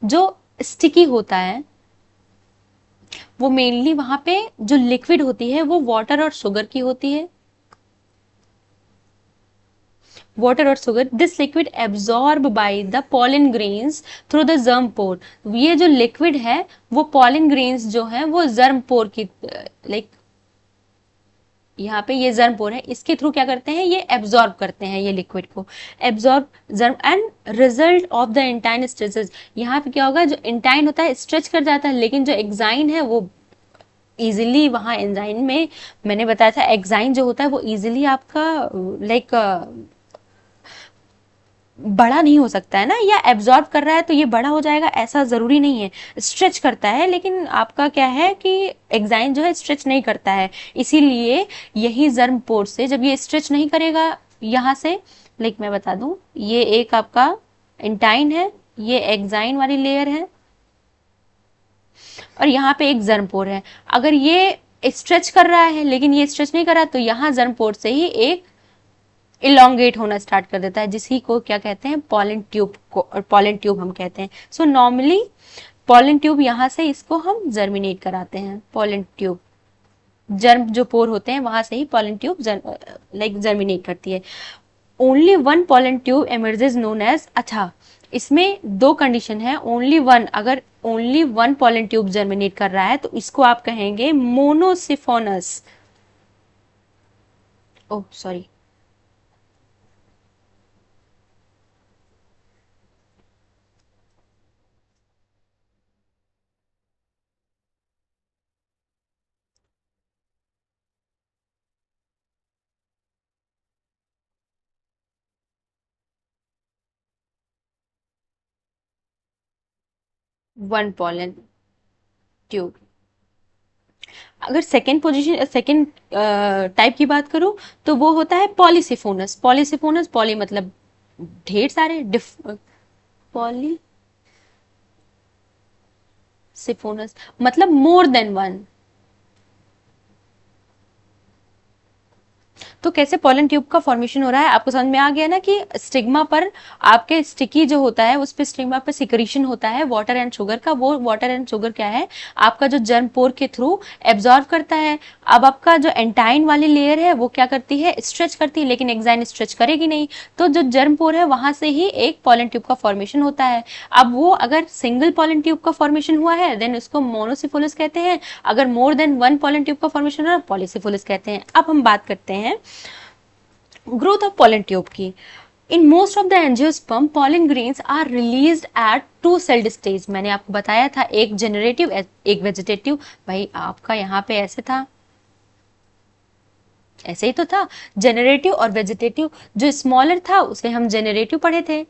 जो स्टिकी होता है, वो मेनली वहां पे जो लिक्विड होती है वो वाटर और शुगर की होती है, वाटर और sugar. This liquid absorb by the pollen grains through the germ pore, ये जो लिक्विड है वो पॉलन ग्रेन्स जो है वो जर्म पोर की लाइक यहाँ पे ये जर्म पोर है, इसके थ्रू क्या करते हैं, ये एब्जॉर्ब करते हैं ये लिक्विड को, absorb germ and result of the intine stretches, यहाँ पे क्या होगा, जो इंटाइन होता है स्ट्रेच कर जाता है, लेकिन जो एक्साइन है वो इजिली वहां एंजाइन में, मैंने बताया था एक्साइन जो होता है वो इजिली आपका लाइक बड़ा नहीं हो सकता है ना, या एब्जॉर्ब कर रहा है तो ये बड़ा हो जाएगा, ऐसा जरूरी नहीं है, स्ट्रेच करता है, लेकिन आपका क्या है कि एक्साइन जो है स्ट्रेच नहीं करता है, इसीलिए यही जर्म पोर से जब ये स्ट्रेच नहीं करेगा यहाँ से, लाइक मैं बता दूं ये एक आपका इंटाइन है, ये एक्साइन वाली लेयर है, और यहाँ पे एक जर्म पोर है, अगर ये स्ट्रेच कर रहा है लेकिन ये स्ट्रेच नहीं कर रहा, तो यहाँ जर्म पोर से ही एक इलोंगेट होना स्टार्ट कर देता है, जिसी को क्या कहते हैं, पॉलन ट्यूब को, और पॉलन ट्यूब हम कहते हैं। सो नॉर्मली पॉलन ट्यूब यहाँ से इसको हम जर्मिनेट कराते हैं, पॉलन ट्यूब जर्म जो पोर होते हैं वहां से ही पॉलन ट्यूब लाइक जर्मिनेट करती है। Only one pollen tube emerges known as, अच्छा इसमें दो कंडीशन है, ओनली वन, अगर only one pollen tube germinate कर रहा है तो इसको आप कहेंगे monosiphonous, oh sorry, one pollen tube. अगर सेकेंड पोजीशन सेकेंड टाइप की बात करूं तो वो होता है पॉलीसिफोनस। पॉलीसिफोनस, पॉली मतलब ढेर सारे, पॉलीसिफोनस मतलब मोर देन वन। तो कैसे पॉलन ट्यूब का फॉर्मेशन हो रहा है आपको समझ में आ गया ना, कि स्टिग्मा पर आपके स्टिकी जो होता है उस पे स्टिग्मा पे सिक्रीशन होता है वाटर एंड शुगर का। वो वाटर एंड शुगर क्या है, आपका जो जर्म पोर के थ्रू एब्जॉर्व करता है। अब आपका जो एंटाइन वाली लेयर है वो क्या करती है, स्ट्रेच करती है, लेकिन एक्साइन स्ट्रेच करेगी नहीं। तो जो जर्म पोर है वहां से ही एक पॉलन ट्यूब का फॉर्मेशन होता है। अब वो अगर सिंगल पॉलन ट्यूब का फॉर्मेशन हुआ है देन उसको मोनोसिफोलिस कहते हैं। अगर more than one pollen tube का फॉर्मेशन हो रहा है पॉलीसिफोलिस कहते हैं। अब हम बात करते हैं growth of pollen tube की। In most of the angiosperm, pollen grains are released at two celled stage। मैंने आपको बताया था एक जनरेटिव एक वेजिटेटिव। भाई आपका यहाँ पे ऐसे था, ऐसे ही तो था, जनरेटिव और वेजिटेटिव। जो स्मॉलर था उसे हम जनरेटिव पढ़े थे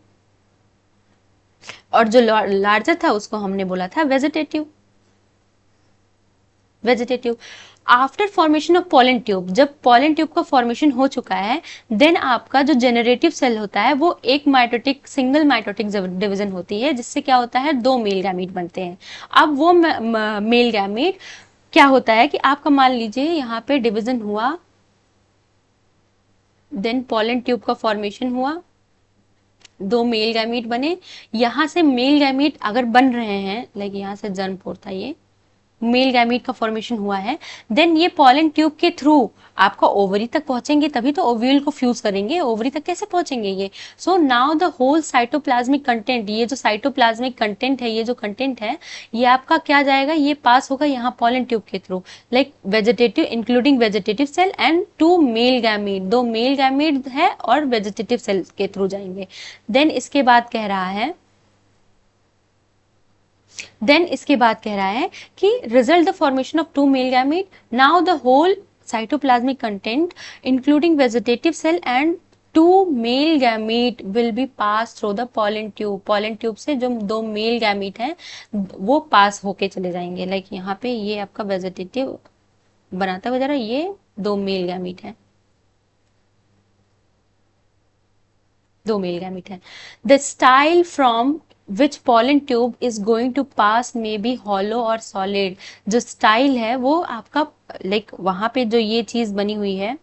और जो लार्जर था उसको हमने बोला था vegetative. Vegetative after formation of pollen tube, जब पॉलन ट्यूब का फॉर्मेशन हो चुका है देन आपका जो जनरेटिव सेल होता है वो एक माइटोटिक सिंगल माइटोटिक डिवीजन होती है, जिससे क्या होता है दो मेल गैमीट बनते हैं। अब वो मेल गैमीट क्या होता है कि आपका मान लीजिए यहाँ पे डिवीजन हुआ, देन पॉलन ट्यूब का फॉर्मेशन हुआ, दो मेल गैमीट बने। यहाँ से मेल गैमीट अगर बन रहे हैं, लाइक यहाँ से जर्म पोर था, ये मेल गैमीट का फॉर्मेशन हुआ है, देन ये पॉलन ट्यूब के थ्रू आपका ओवरी तक पहुंचेंगे, तभी तो ओव्यूल को फ्यूज करेंगे। ओवरी तक कैसे पहुंचेंगे ये? So now the whole cytoplasmic content, ये जो साइटोप्लाज्मिक कंटेंट है, ये जो कंटेंट है ये आपका क्या जाएगा, ये पास होगा यहाँ पॉलन ट्यूब के through, like vegetative including vegetative cell and two male gamete, दो मेल गैमीट है और वेजिटेटिव सेल के थ्रू जाएंगे। देन इसके बाद कह रहा है कि result the formation of two male gamete, now the whole cytoplasmic content including vegetative cell and two male gamete will be passed through the pollen tube। pollen tube से जो दो मेल गैमीट हैं वो पास होके चले जाएंगे, लाइक यहाँ पे ये आपका वेजिटेटिव बनाता हुआ जा रहा है, ये दो मेल गैमीट है, दो मेल गैमीट है। The style from which pollen tube is going to pass may be hollow और सॉलिड। जो स्टाइल है वो आपका लाइक वहां पे जो ये चीज बनी हुई है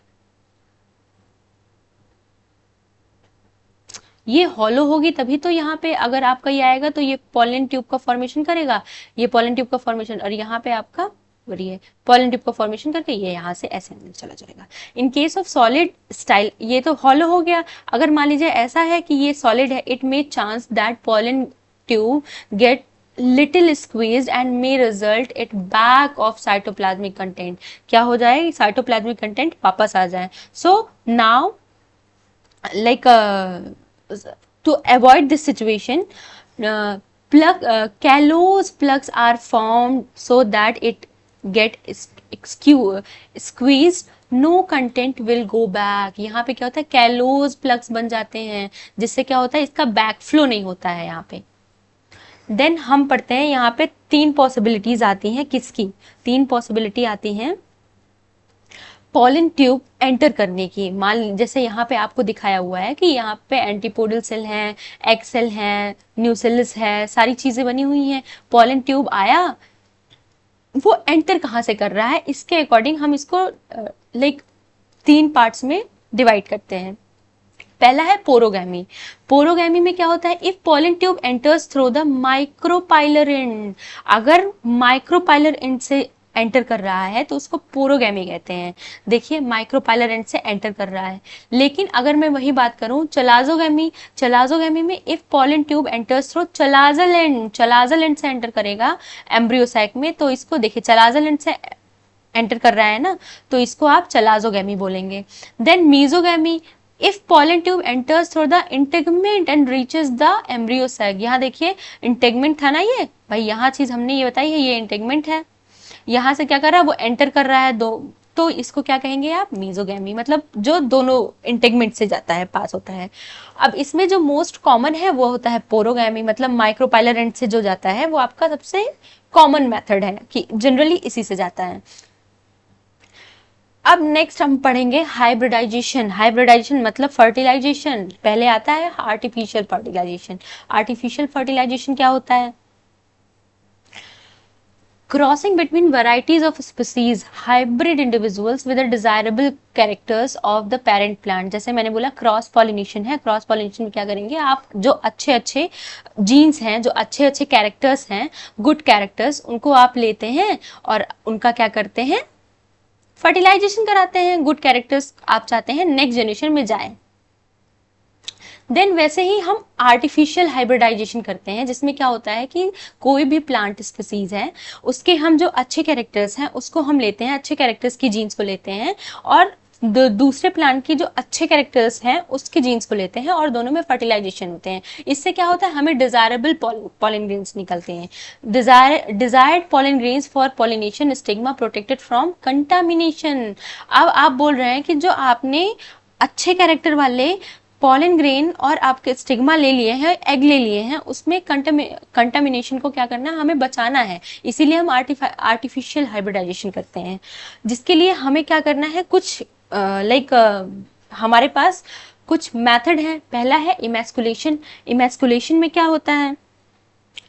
ये हॉलो होगी, तभी तो यहाँ पे अगर आपका ये आएगा तो ये पॉलन ट्यूब का फॉर्मेशन करेगा, ये पॉलन ट्यूब का फॉर्मेशन, और यहाँ पे आपका ये पॉलन ट्यूब का फॉर्मेशन करके ये यहाँ से ऐसे अंदर चला जाएगा। In case of solid style ये तो हॉलो हो गया। अगर मान लीजिए ऐसा है कि ये सॉलिड है, it may chance that pollen tube get little squeezed and may result at back of cytoplasmic content। क्या हो जाए, cytoplasmic content वापस आ जाए। so now like to avoid this situation, callose plugs are formed so that it get squeezed, no content will go back। यहाँ पे क्या होता है, कैलोज प्लग्स बन जाते हैं, जिससे क्या होता है इसका बैक फ्लो नहीं होता है यहाँ पे। देन हम पढ़ते हैं यहाँ पे तीन पॉसिबिलिटीज आती हैं, किसकी तीन पॉसिबिलिटी आती हैं पॉलन ट्यूब एंटर करने की। मान जैसे यहाँ पे आपको दिखाया हुआ है कि यहाँ पे एंटीपोडल सेल हैं, एग सेल हैं, न्यूसेलिस है, सारी चीजें बनी हुई हैं। पॉलन ट्यूब आया, वो एंटर कहाँ से कर रहा है, इसके अकॉर्डिंग हम इसको लाइक तीन पार्ट्स में डिवाइड करते हैं। पहला है पोरोगैमी। पोरोगैमी में क्या होता है, if pollen tube enters through the micropylar and, अगर माइक्रोपाइलर एंड से एंटर कर रहा है तो उसको पोरोगैमी कहते हैं। देखिए माइक्रोपाइलर एंड से एंटर कर रहा है। लेकिन अगर मैं वही बात करूं चलाजोगैमी, चलाजोगैमी में if pollen tube enters through chalazal end, chalazal end से एंटर करेगा एम्ब्रियोसाइक में, तो इसको देखिए चलाजल एंड से एंटर कर रहा है ना, तो इसको आप चलाजोगैमी बोलेंगे। Then mesogamy, if pollen tube enters through the integument and reaches the embryo sac. यहाँ देखिए इंटेगमेंट था ना, ये भाई यहाँ चीज हमने ये बताई है, ये इंटेगमेंट है, यहाँ से क्या कर रहा है वो एंटर कर रहा है, दो तो इसको क्या कहेंगे आप, मीजोगैमी, मतलब जो दोनों इंटेगमेंट से जाता है, पास होता है। अब इसमें जो मोस्ट कॉमन है वो होता है पोरोगैमी, मतलब माइक्रोपाइलर एंड से जो जाता है वो आपका सबसे कॉमन मेथड है कि जनरली इसी से जाता है। अब नेक्स्ट हम पढ़ेंगे हाइब्रिडाइजेशन। हाइब्रिडाइजेशन मतलब फर्टिलाइजेशन। पहले आता है आर्टिफिशियल फर्टिलाइजेशन। आर्टिफिशियल फर्टिलाइजेशन क्या होता है, crossing between varieties of species, hybrid individuals with the desirable characters of the parent plant। जैसे मैंने बोला क्रॉस पॉलिनेशन है। क्रॉस पॉलिनेशन में क्या करेंगे आप, जो अच्छे अच्छे जीन्स हैं, जो अच्छे अच्छे कैरेक्टर्स हैं, गुड कैरेक्टर्स, उनको आप लेते हैं और उनका क्या करते हैं, फर्टिलाइजेशन कराते हैं। गुड कैरेक्टर्स आप चाहते हैं नेक्स्ट जनरेशन में जाए। देन वैसे ही हम आर्टिफिशियल हाइब्रिडाइजेशन करते हैं, जिसमें क्या होता है कि कोई भी प्लांट स्पीसीज है, उसके हम जो अच्छे कैरेक्टर्स हैं उसको हम लेते हैं, अच्छे कैरेक्टर्स की जीन्स को लेते हैं, और दूसरे प्लांट की जो अच्छे कैरेक्टर्स हैं उसके जीन्स को लेते हैं, और दोनों में फर्टिलाइजेशन होते हैं। इससे क्या होता है, हमें डिजायरेबल पॉलन ग्रेन्स निकलते हैं। Desired pollen grains for pollination, stigma protected from contamination. अब आप बोल रहे हैं कि जो आपने अच्छे कैरेक्टर वाले पॉलन ग्रेन और आपके स्टिग्मा ले लिए हैं, एग ले लिए हैं, उसमें कंटामिनेशन को क्या करना है, हमें बचाना है। इसीलिए हम आर्टिफिशियल हाइब्रिडाइजेशन करते हैं, जिसके लिए हमें क्या करना है, कुछ हमारे पास कुछ मेथड है। पहला है इमैस्कुलेशन। इमैस्कुलेशन में क्या होता है,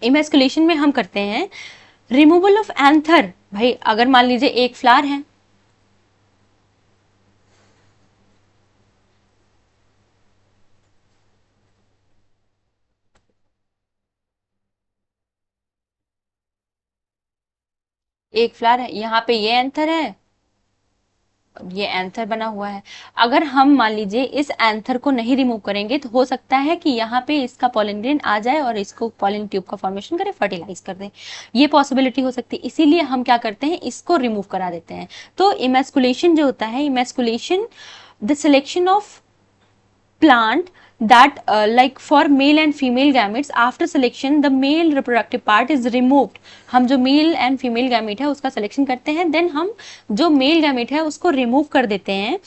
इमैस्कुलेशन में हम करते हैं रिमूवल ऑफ एंथर। भाई अगर मान लीजिए एक फ्लावर है, एक फ्लावर है, यहाँ पे ये एंथर है, ये एंथर बना हुआ है। अगर हम मान लीजिए इस एंथर को नहीं रिमूव करेंगे तो हो सकता है कि यहाँ पे इसका पॉलन ग्रेन आ जाए और इसको पॉलन ट्यूब का फॉर्मेशन करे, फर्टिलाइज कर दे। ये पॉसिबिलिटी हो सकती है, इसीलिए हम क्या करते हैं, इसको रिमूव करा देते हैं। तो इमैस्कुलेशन जो होता है, emasculation the selection of plant that like for male and female gametes, after selection the male reproductive part is removed। हम जो मेल एंड फीमेल गैमेट है उसका सिलेक्शन करते हैं, देन हम जो मेल गैमेट है उसको रिमूव कर देते हैं।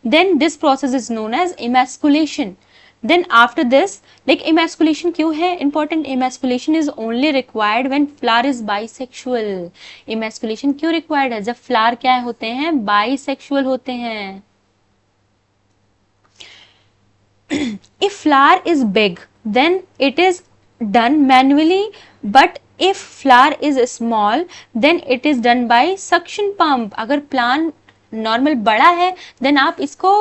Then this process is known as emasculation. then after this, like emasculation क्यों है important, emasculation is only required when flower is bisexual। emasculation क्यों required है, जब flower क्या होते हैं, bisexual होते हैं। if flower is big then it is done manually, but if flower is small then it is done by suction pump। अगर plant normal बड़ा है देन आप इसको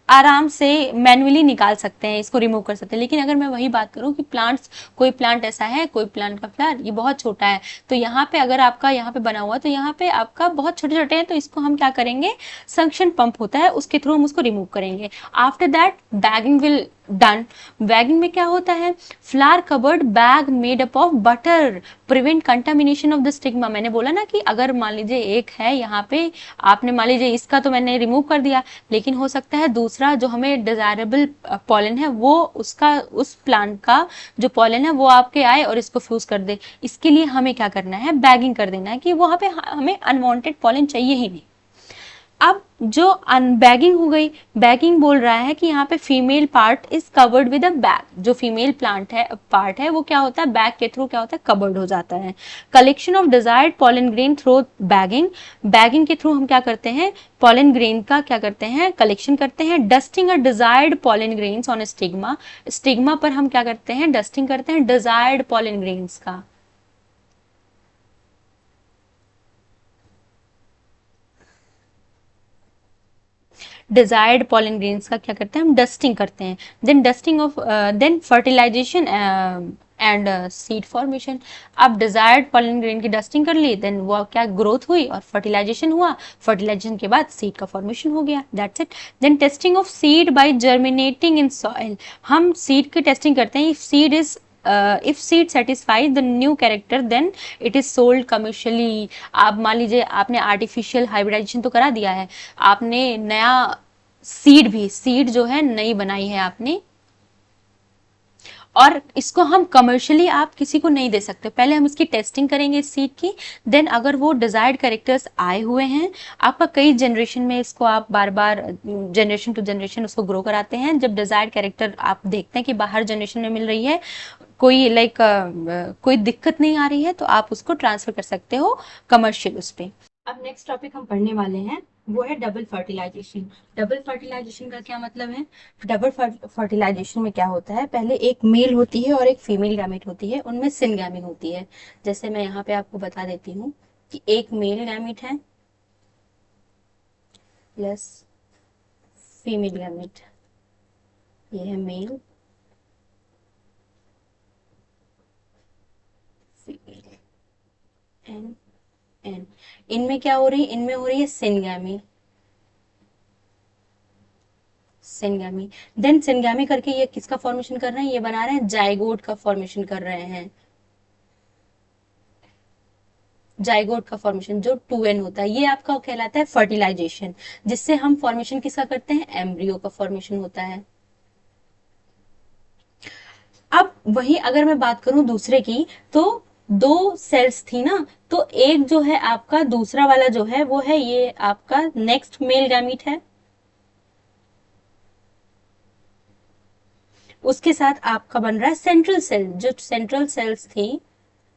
आराम से मैन्युअली निकाल सकते हैं, इसको रिमूव कर सकते हैं। लेकिन अगर मैं वही बात करूं कि प्लांट्स, कोई प्लांट ऐसा है, कोई प्लांट का फ्लावर ये बहुत छोटा है, तो यहाँ पे अगर आपका यहाँ पे बना हुआ तो यहाँ पे आपका बहुत छोटे छोटे हैं, तो इसको हम क्या करेंगे, सक्शन पंप होता है उसके थ्रू हम उसको रिमूव करेंगे। After that bagging will done. Bagging में क्या होता है, flower covered bag made up of butter prevent contamination of the stigma. मैंने बोला ना कि अगर मान लीजिए एक है यहाँ पे, आपने मान लीजिए इसका तो मैंने रिमूव कर दिया, लेकिन हो सकता है दूसरा जो हमें डिजायरेबल पॉलन है वो उसका, उस प्लांट का जो पॉलन है वो आपके आए और इसको फ्यूज कर दे। इसके लिए हमें क्या करना है, बैगिंग कर देना है कि वहां पे हमें अनवांटेड पॉलन चाहिए ही नहीं। अब जो अनबैगिंग हो गई, बैगिंग बोल रहा है कि यहाँ पे female part is covered with a bag. जो फीमेल प्लांट है, पार्ट है, वो क्या होता है, बैग के थ्रू क्या होता है, कवर्ड हो जाता है। Collection of desired pollen grain through bagging. Bagging के थ्रू हम क्या करते हैं, पॉलन ग्रेन का क्या करते हैं, कलेक्शन करते हैं। Dusting a desired pollen grains on stigma. Stigma पर हम क्या करते हैं, डस्टिंग करते हैं डिजायर्ड पॉलन ग्रेन्स का। डिजायर्ड पॉलन ग्रेन्स का क्या करते हैं, हम डस्टिंग करते हैं। Then dusting off, then fertilization and seed formation. अब डिजायर्ड पॉलन ग्रेन की डस्टिंग कर ली, देन वो क्या ग्रोथ हुई और फर्टिलाइजेशन हुआ। फर्टिलाइजेशन के बाद सीड का फॉर्मेशन हो गया, that's it. Then testing of seed by germinating in soil. हम सीड की टेस्टिंग करते हैं, if seed satisfies the new character then it is sold commercially। आप मान लीजिए आपने आर्टिफिशियल हाइब्रिडाइजेशन तो करा दिया है, आपने नया सीड जो है नई बनाई है आपने, और इसको हम कमर्शियली आप किसी को नहीं दे सकते, पहले हम इसकी टेस्टिंग करेंगे इस सीड की, देन अगर वो डिजायर्ड कैरेक्टर्स आए हुए हैं, आपका कई जनरेशन में इसको आप बार बार जनरेशन टू जनरेशन उसको ग्रो कराते हैं, जब डिजायर्ड कैरेक्टर आप देखते हैं कि बाहर जनरेशन में मिल रही है, कोई कोई दिक्कत नहीं आ रही है, तो आप उसको ट्रांसफर कर सकते हो कमर्शियल उस पे। अब नेक्स्ट टॉपिक हम पढ़ने वाले हैं वो है डबल फर्टिलाइजेशन। डबल फर्टिलाइजेशन का क्या मतलब है? डबल फर्टिलाइजेशन में क्या होता है, पहले एक मेल होती है और एक फीमेल गैमेट होती है, उनमें सिनगैमी होती है। जैसे मैं यहाँ पे आपको बता देती हूँ कि एक मेल गैमेट है प्लस फीमेल गैमेट, ये है मेल फीमेल एन एन, इनमें क्या हो रही है, इनमें हो रही है सिनगैमी, सिनगैमी। देन सिनगैमी करके ये किसका फॉर्मेशन कर रहे हैं, ये बना रहे हैं जाइगोट का फॉर्मेशन कर रहे हैं, जाइगोट का फॉर्मेशन जो 2n होता है, ये आपका कहलाता है फर्टिलाइजेशन, जिससे हम फॉर्मेशन किसका करते हैं, एम्ब्रियो का फॉर्मेशन होता है। अब वही अगर मैं बात करूं दूसरे की, तो दो सेल्स थी ना, तो एक जो है आपका दूसरा वाला जो है वो है ये आपका नेक्स्ट मेल गैमीट है, उसके साथ आपका बन रहा है सेंट्रल सेल, जो सेंट्रल सेल्स थी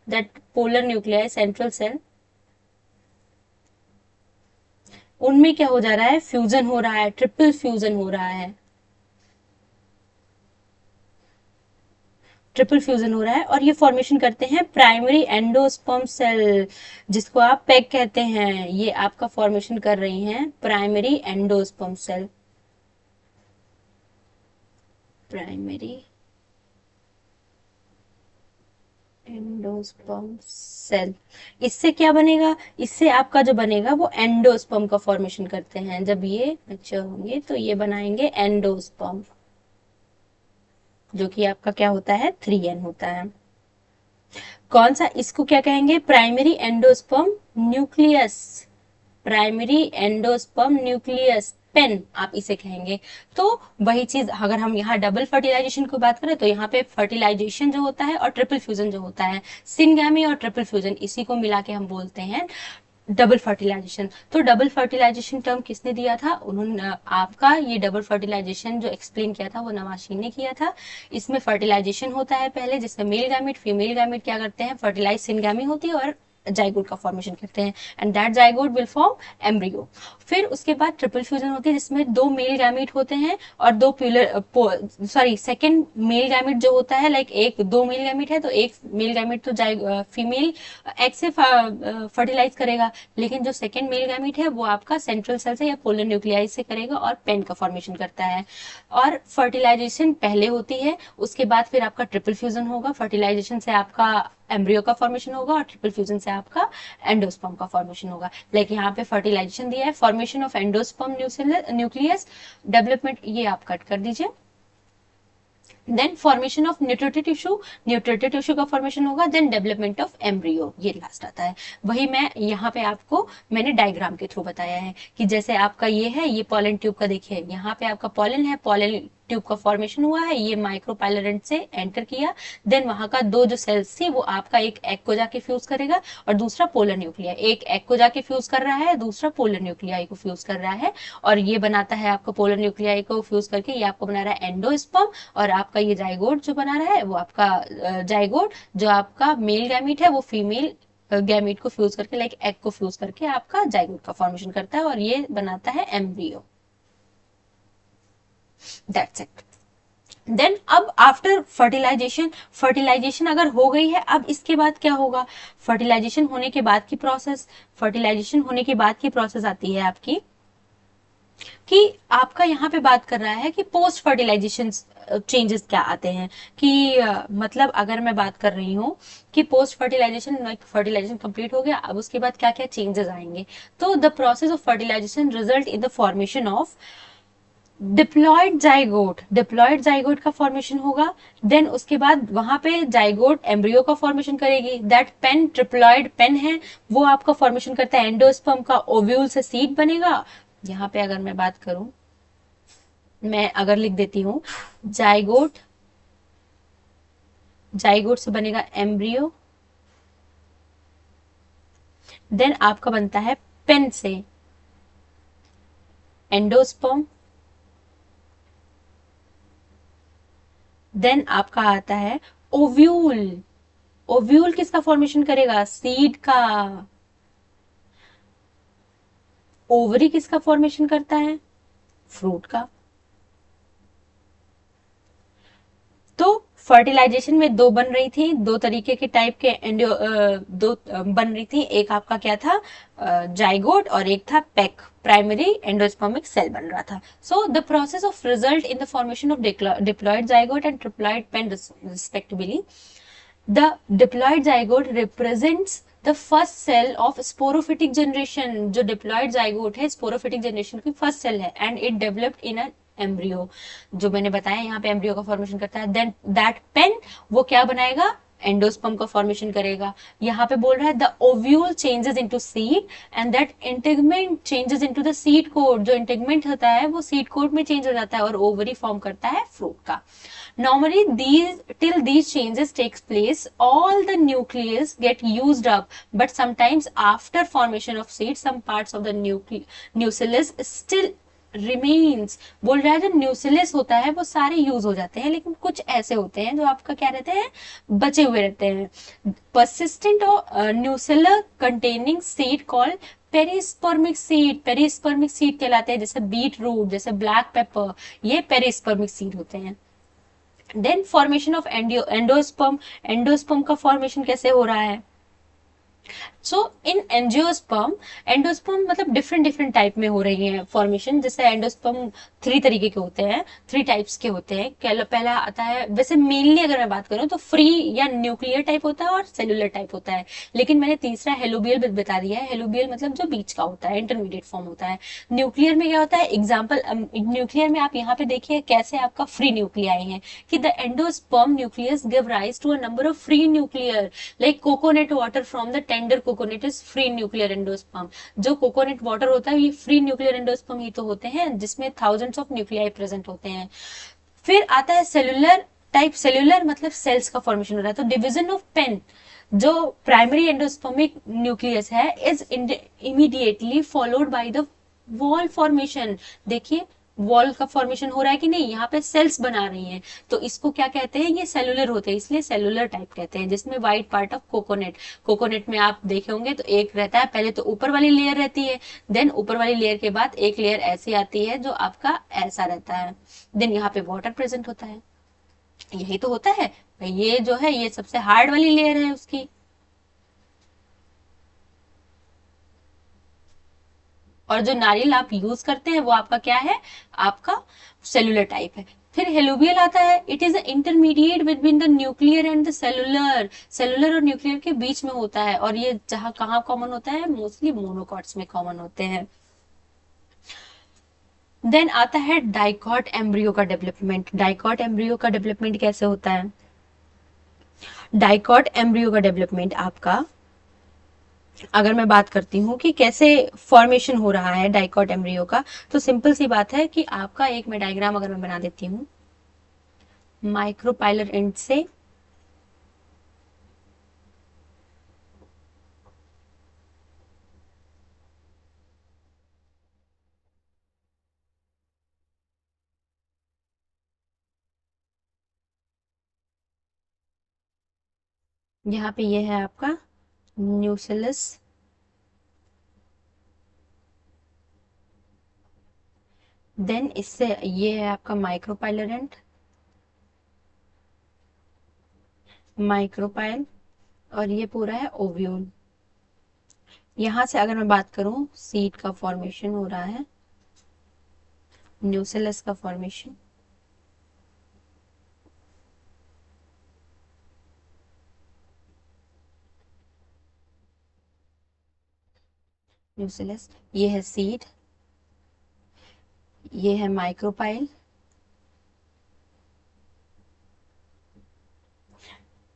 that polar nuclei central cell, उनमें क्या हो जा रहा है, फ्यूजन हो रहा है, ट्रिपल फ्यूजन हो रहा है, ट्रिपल फ्यूजन हो रहा है, और ये फॉर्मेशन करते हैं प्राइमरी एंडोस्पर्म सेल, जिसको आप पेग कहते हैं, ये आपका फॉर्मेशन कर रही हैं primary endosperm cell, primary endosperm cell. इससे क्या बनेगा, इससे आपका जो बनेगा वो एंडोस्पर्म का फॉर्मेशन करते हैं, जब ये मैच्योर होंगे तो ये बनाएंगे एंडोस्पर्म, जो कि आपका क्या होता है, 3n होता है। कौन सा, इसको क्या कहेंगे, primary endosperm nucleus, primary endosperm nucleus PEN आप इसे कहेंगे। तो वही चीज अगर हम यहाँ डबल फर्टिलाइजेशन की बात करें, तो यहाँ पे फर्टिलाइजेशन जो होता है और ट्रिपल फ्यूजन जो होता है, सिनगैमी और ट्रिपल फ्यूजन, इसी को मिला के हम बोलते हैं डबल फर्टिलाइजेशन। तो डबल फर्टिलाइजेशन टर्म किसने दिया था, उन्होंने आपका ये डबल फर्टिलाइजेशन जो एक्सप्लेन किया था वो नवाशीन ने किया था। इसमें फर्टिलाइजेशन होता है पहले, जिसमें मेल गैमेट फीमेल गैमेट क्या करते हैं, फर्टिलाइज सिनगैमी होती है और जाइगोट का फॉर्मेशन करते हैं, and that zygote will form embryo. फिर उसके बाद ट्रिपल फ्यूजन होती है, जिसमें दो मेल गैमेट होते हैं और दो सेकंड मेल गैमेट जो होता है, लाइक एक दो मेल गैमेट है तो एक मेल गैमेट तो फीमेल एग से फर्टिलाइज करेगा, लेकिन जो सेकंड मेल गैमेट है वो आपका सेंट्रल सेल से या पोलर न्यूक्लियाई से करेगा और पेन का फॉर्मेशन करता है। और फर्टिलाइजेशन पहले होती है, उसके बाद फिर आपका ट्रिपल फ्यूजन होगा, फर्टिलाइजेशन से आपका एम्ब्रियो का फॉर्मेशन होगा और ट्रिपल फ्यूजन से आपका एंडोस्पर्म का फॉर्मेशन होगा। लाइक यहाँ पे फर्टिलाइजेशन दिया है, formation of endosperm nucleus, development, ये आप कट कर दीजिए, then formation of nutritive tissue का फॉर्मेशन होगा, देन डेवलपमेंट ऑफ एम्ब्रियो, ये लास्ट आता है। वही मैं यहाँ पे आपको मैंने डायग्राम के थ्रू बताया है कि जैसे आपका ये है, ये पॉलन ट्यूब का देखिए, यहाँ पे आपका पॉलन है, पॉलन ट्यूब का फॉर्मेशन हुआ है, ये माइक्रोपाइलेरेंट से एंटर किया, देन वहां का दो जो सेल्स थी वो आपका एक एग को जाके फ्यूज करेगा और दूसरा पोलर न्यूक्लियाई, एक एग को जाके फ्यूज कर रहा है, दूसरा पोलर न्यूक्लियाई को फ्यूज कर रहा है, और ये बनाता है आपको पोलर न्यूक्लियाई को फ्यूज करके ये आपको बना रहा है एंडोस्पर्म, और आपका ये जाइगोट जो बना रहा है वो आपका जाइगोट जो आपका मेल गैमीट है वो फीमेल गैमीट को फ्यूज करके, लाइक एग को फ्यूज करके आपका जाइगोट का फॉर्मेशन करता है और ये बनाता है एम्ब्रियो। That's it. देन अब आफ्टर फर्टिलाइजेशन, फर्टिलाइजेशन अगर हो गई है, अब इसके बाद क्या होगा, फर्टिलाइजेशन होने के बाद की प्रोसेस, फर्टिलाइजेशन होने के बाद की प्रोसेस आती है आपकी कि आपका यहाँ पे बात कर रहा है कि पोस्ट फर्टिलाइजेशन चेंजेस क्या आते हैं, कि मतलब अगर मैं बात कर रही हूँ कि पोस्ट फर्टिलाइजेशन, फर्टिलाइजेशन कंप्लीट हो गया, अब उसके बाद क्या क्या चेंजेस आएंगे, तो the process of fertilization result in the formation of diploid zygote का फॉर्मेशन होगा, देन उसके बाद वहां पे जाइगोट एम्ब्रियो का फॉर्मेशन करेगी, दैट पेन ट्रिप्लॉयड पेन है वो आपका फॉर्मेशन करता है एंडोस्पर्म का, ओव्यूल से सीड बनेगा। यहाँ पे अगर मैं बात करूं, मैं अगर लिख देती हूँ जाइगोट जाइगोट से बनेगा एम्ब्रियो, देन आपका बनता है पेन से एंडोस्पर्म, देन आपका आता है ओव्यूल। ओव्यूल किसका फॉर्मेशन करेगा? सीड का। ओवरी किसका फॉर्मेशन करता है? फ्रूट का। तो फर्टिलाइजेशन में दो बन रही थी, दो तरीके के टाइप के दो बन रही थी। एक आपका क्या था? जाइगोट, और एक था पेक, प्राइमरी एंडोस्पर्मिक सेल बन रहा था। So the process of result in the formation of diploid zygote and triploid PEN respectively. The diploid zygote represents the first cell of sporophytic generation। जो diploid zygote है sporophytic generation की first cell है, and it developed in an embryo। जो मैंने बताया यहाँ पे embryo का formation करता है। then that pen वो क्या बनाएगा? एंडोस्पर्म का फॉर्मेशन करेगा। यहाँ पे बोल रहा है the ovule changes into seed and that integument changes into the seed coat. जो इंटेगमेंट होता है वो सीड कोट में चेंज हो जाता है और ओवरी फॉर्म करता है फ्रूट का। Normally, till these changes takes place, all the nucleus get used up. But sometimes after formation of seed, some parts of the nucleus still remains। बोल रहा है जो न्यूसिलस होता है वो सारे यूज हो जाते हैं, लेकिन कुछ ऐसे होते हैं जो आपका क्या रहते हैं? बचे हुए रहते हैं। persistent और nucellar containing seed called perispermic seed. Perispermic seed कहलाते हैं, जैसे बीट रूट, जैसे ब्लैक पेपर, ये पेरिस्पर्मिक सीड होते हैं। Then formation of endosperm. Endosperm का फॉर्मेशन कैसे हो रहा है? सो इन एंजियोस्पर्म, एंडोस्पर्म मतलब डिफरेंट डिफरेंट टाइप में हो रही है फॉर्मेशन। जैसे एंडोस्पर्म थ्री तरीके के होते हैं, थ्री टाइप्स के होते हैं। पहला आता है, वैसे मेनली अगर मैं बात करूं तो फ्री या न्यूक्लियर टाइप होता है और सेलुलर टाइप होता है, लेकिन मैंने तीसरा हेलोबियल बता दिया है। हेलोबियल मतलब जो बीच का होता है, इंटरमीडिएट फॉर्म होता है। न्यूक्लियर में क्या होता है? एग्जाम्पल, न्यूक्लियर में आप यहाँ पे देखिए कैसे आपका फ्री न्यूक्लियाई है कि the endosperm nucleus give rise to a number of free nuclear, like coconut water from the tender coconut is free nuclear endosperm. जो कोकोनट वाटर होता है ये फ्री न्यूक्लियर एंडोस्पर्म ही तो होते हैं, जिसमें थाउजेंड्स ऑफ न्यूक्लियाई प्रेजेंट होते हैं। फिर आता है सेलुलर टाइप। सेलुलर मतलब सेल्स का फॉर्मेशन हो रहा है। तो डिवीजन ऑफ पेन, जो प्राइमरी एंडोस्पर्मिक न्यूक्लियस है, is immediately followed by the wall formation. देखिए वॉल का फॉर्मेशन हो रहा है कि नहीं? यहाँ पे सेल्स बना रही हैं, तो इसको क्या कहते हैं? ये सेलुलर होते हैं, इसलिए सेलुलर टाइप कहते हैं। जिसमें white part of coconut, coconut में आप देखे होंगे तो एक रहता है, पहले तो ऊपर वाली लेयर रहती है, देन ऊपर वाली लेयर के बाद एक लेयर ऐसी आती है जो आपका ऐसा रहता है, देन यहाँ पे वाटर प्रेजेंट होता है। यही तो होता है भाई। ये जो है ये सबसे हार्ड वाली लेयर है उसकी, और जो नारियल आप यूज करते हैं वो आपका क्या है? आपका सेलुलर टाइप है। फिर हेलोबियल आता है। It is intermediate between the nuclear and the cellular. Cellular और न्यूक्लियर के बीच में होता है, और ये जहां कहाँ कॉमन होता है? मोस्टली मोनोकॉट्स में कॉमन होते हैं। देन आता है डाइकॉट एम्ब्रियो का डेवलपमेंट। डाइकॉट एम्ब्रियो का डेवलपमेंट कैसे होता है? डाइकॉट एम्ब्रियो का डेवलपमेंट आपका, अगर मैं बात करती हूँ कि कैसे फॉर्मेशन हो रहा है डाइकॉट एम्ब्रियो का, तो सिंपल सी बात है कि आपका एक मैं डायग्राम अगर मैं बना देती हूँ, माइक्रोपाइलर एंड से यहाँ पे ये है आपका न्यूसिलस, देन इससे ये है आपका माइक्रोपाइलर एंड, माइक्रोपाइल, और ये पूरा है ओव्यूल। यहाँ से अगर मैं बात करूं, सीड का फॉर्मेशन हो रहा है, न्यूसिलस का फॉर्मेशन, न्यूसिलस, ये है सीड, ये है माइक्रोपाइल,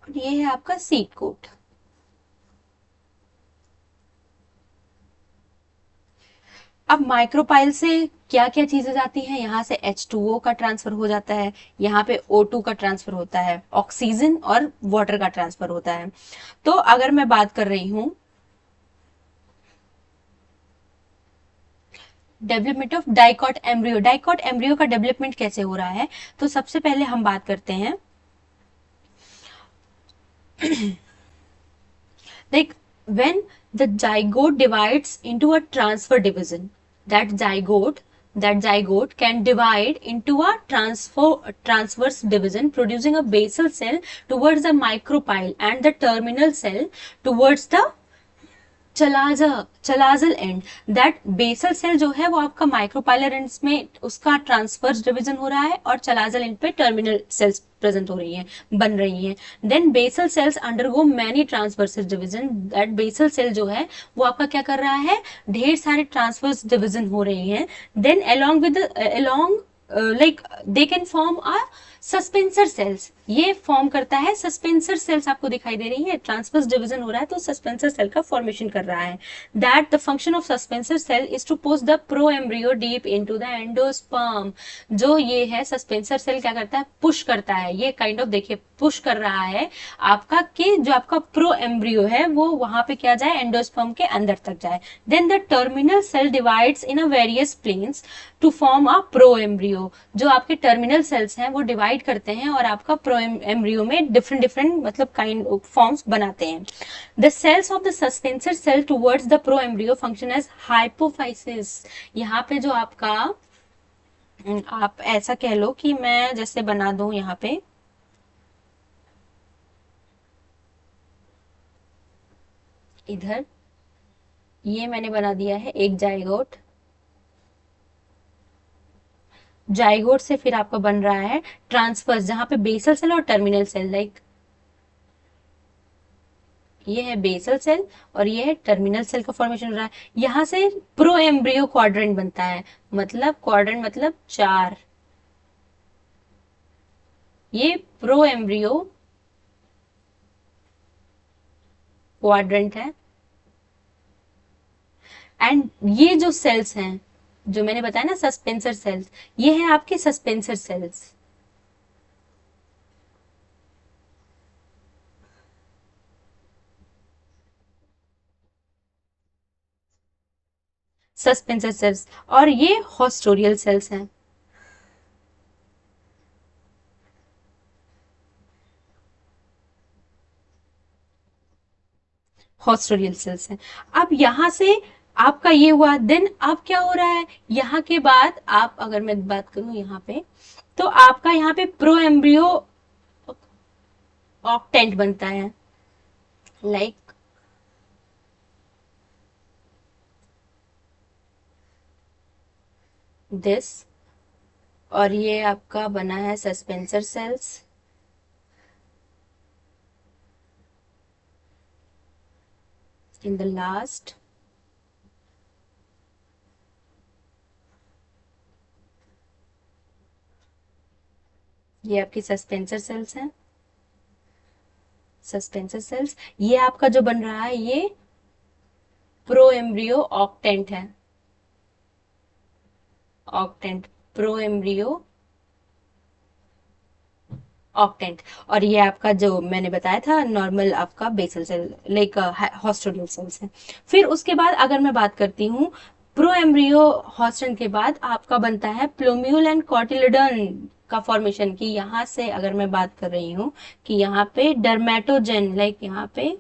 और ये है आपका सीड कोट। अब माइक्रोपाइल से क्या क्या चीजें जाती हैं, यहाँ से H2O का ट्रांसफर हो जाता है, यहाँ पे O2 का ट्रांसफर होता है, ऑक्सीजन और वाटर का ट्रांसफर होता है। तो अगर मैं बात कर रही हूँ development of dicot embryo, dicot embryo का डेवलपमेंट कैसे हो रहा है, तो सबसे पहले हम बात करते हैं, like when the zygote divides into a transfer division, that zygote that zygote can divide into a transverse division, producing a basal cell towards the micropyle and the terminal cell towards the chalazal end. That basal cell जो है वो आपका micropylar ends में उसका transverse division हो रहा है, और चलाजल एंड पे टर्मिनल सेल्स प्रेजेंट हो रही हैं, बन रही हैं। Then basal cells undergo many transverse division, that basal cell जो है वो आपका क्या कर रहा है, ढेर सारे ट्रांसवर्स डिवीजन हो रही हैं। Then along with along like they can form a suspensor cells, ये फॉर्म करता है सस्पेंसर सेल्स, आपको दिखाई दे रही है, ट्रांसवर्स डिवीजन हो रहा है तो सस्पेंसर सेल का फॉर्मेशन कर रहा है। That the function of suspensor cell is to push the pro embryo deep into the endosperm. जो ये है सस्पेंसर सेल क्या करता है, पुश करता है, ये काइंड ऑफ देखिए पुश कर रहा है आपका, कि जो आपका प्रो एम्ब्रियो है वो वहां पे क्या जाए, एंडोस्पर्म के अंदर तक जाए। Then the terminal cell divides in a various planes to form a pro embryo, जो आपके टर्मिनल सेल्स हैं वो डिवाइड करते हैं और आपका प्रो एम्ब्रियो में डिफरेंट डिफरेंट मतलब काइंड फॉर्म्स बनाते हैं। The cells of the suspensor cell towards the pro embryo function as hypophysis. यहाँ पे जो आपका आप ऐसा कह लो कि मैं जैसे बना दूं यहाँ पे, इधर ये मैंने बना दिया है एक जाइगोट, जाइगोट से फिर आपका बन रहा है ट्रांसफर्स, जहां पे बेसल सेल और टर्मिनल सेल, लाइक ये है बेसल सेल और ये है टर्मिनल सेल का फॉर्मेशन हो रहा है। यहां से प्रो एम्ब्रियो क्वाड्रेंट बनता है, मतलब क्वाड्रेंट मतलब चार, ये प्रो एम्ब्रियो क्वाड्रेंट है। एंड ये जो सेल्स हैं जो मैंने बताया ना सस्पेंसर सेल्स, ये है आपके सस्पेंसर सेल्स, सस्पेंसर सेल्स, और ये हॉस्टोरियल सेल्स हैं। हॉस्टोरियल सेल्स हैं। अब यहां से आपका ये हुआ, देन अब क्या हो रहा है, यहाँ के बाद आप अगर मैं बात करूं यहाँ पे, तो आपका यहाँ पे प्रो एम्ब्रियो ऑक्टेंट बनता है, लाइक दिस, और ये आपका बना है suspensor cells. In the last ये आपकी सस्पेंसर सेल्स हैं, सस्पेंसर सेल्स, ये आपका जो बन रहा है ये प्रो एम्ब्रियो ऑक्टेंट है, ऑक्टेंट, प्रो एम्ब्रियो ऑक्टेंट। और ये आपका जो मैंने बताया था नॉर्मल आपका basal cell like haustorial cells है। फिर उसके बाद अगर मैं बात करती हूँ प्रो एम्ब्रियो हॉस्टेंट के बाद आपका बनता है प्लूम्यूल एंड कॉटिलिडन का फॉर्मेशन की, यहाँ से अगर मैं बात कर रही हूँ कि यहाँ पे डर्मेटोजेन, लाइक यहाँ पे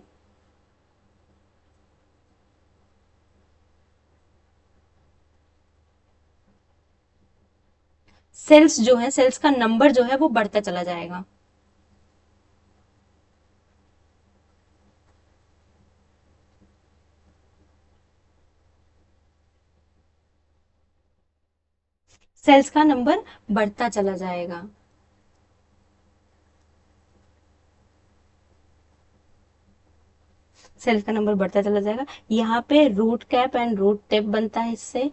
सेल्स जो है, सेल्स का नंबर जो है वो बढ़ता चला जाएगा। सेल्स का नंबर बढ़ता चला जाएगा। सेल्स का नंबर बढ़ता चला जाएगा। यहाँ पे root cap and root tip बनता है इससे।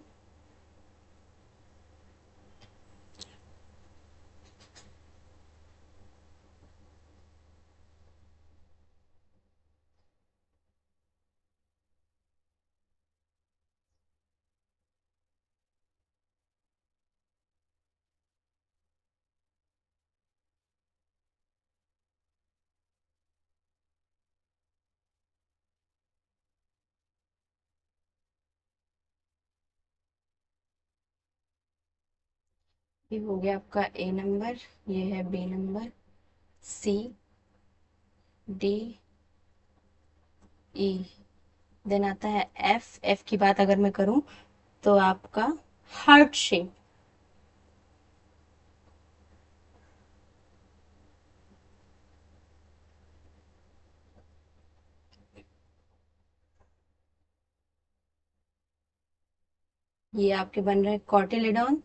ये हो गया आपका ए नंबर, ये है बी नंबर, सी, डी, ई। देन आता है एफ। एफ की बात अगर मैं करूं तो आपका हार्ट शेप। ये आपके बन रहे कॉटिलिडॉन।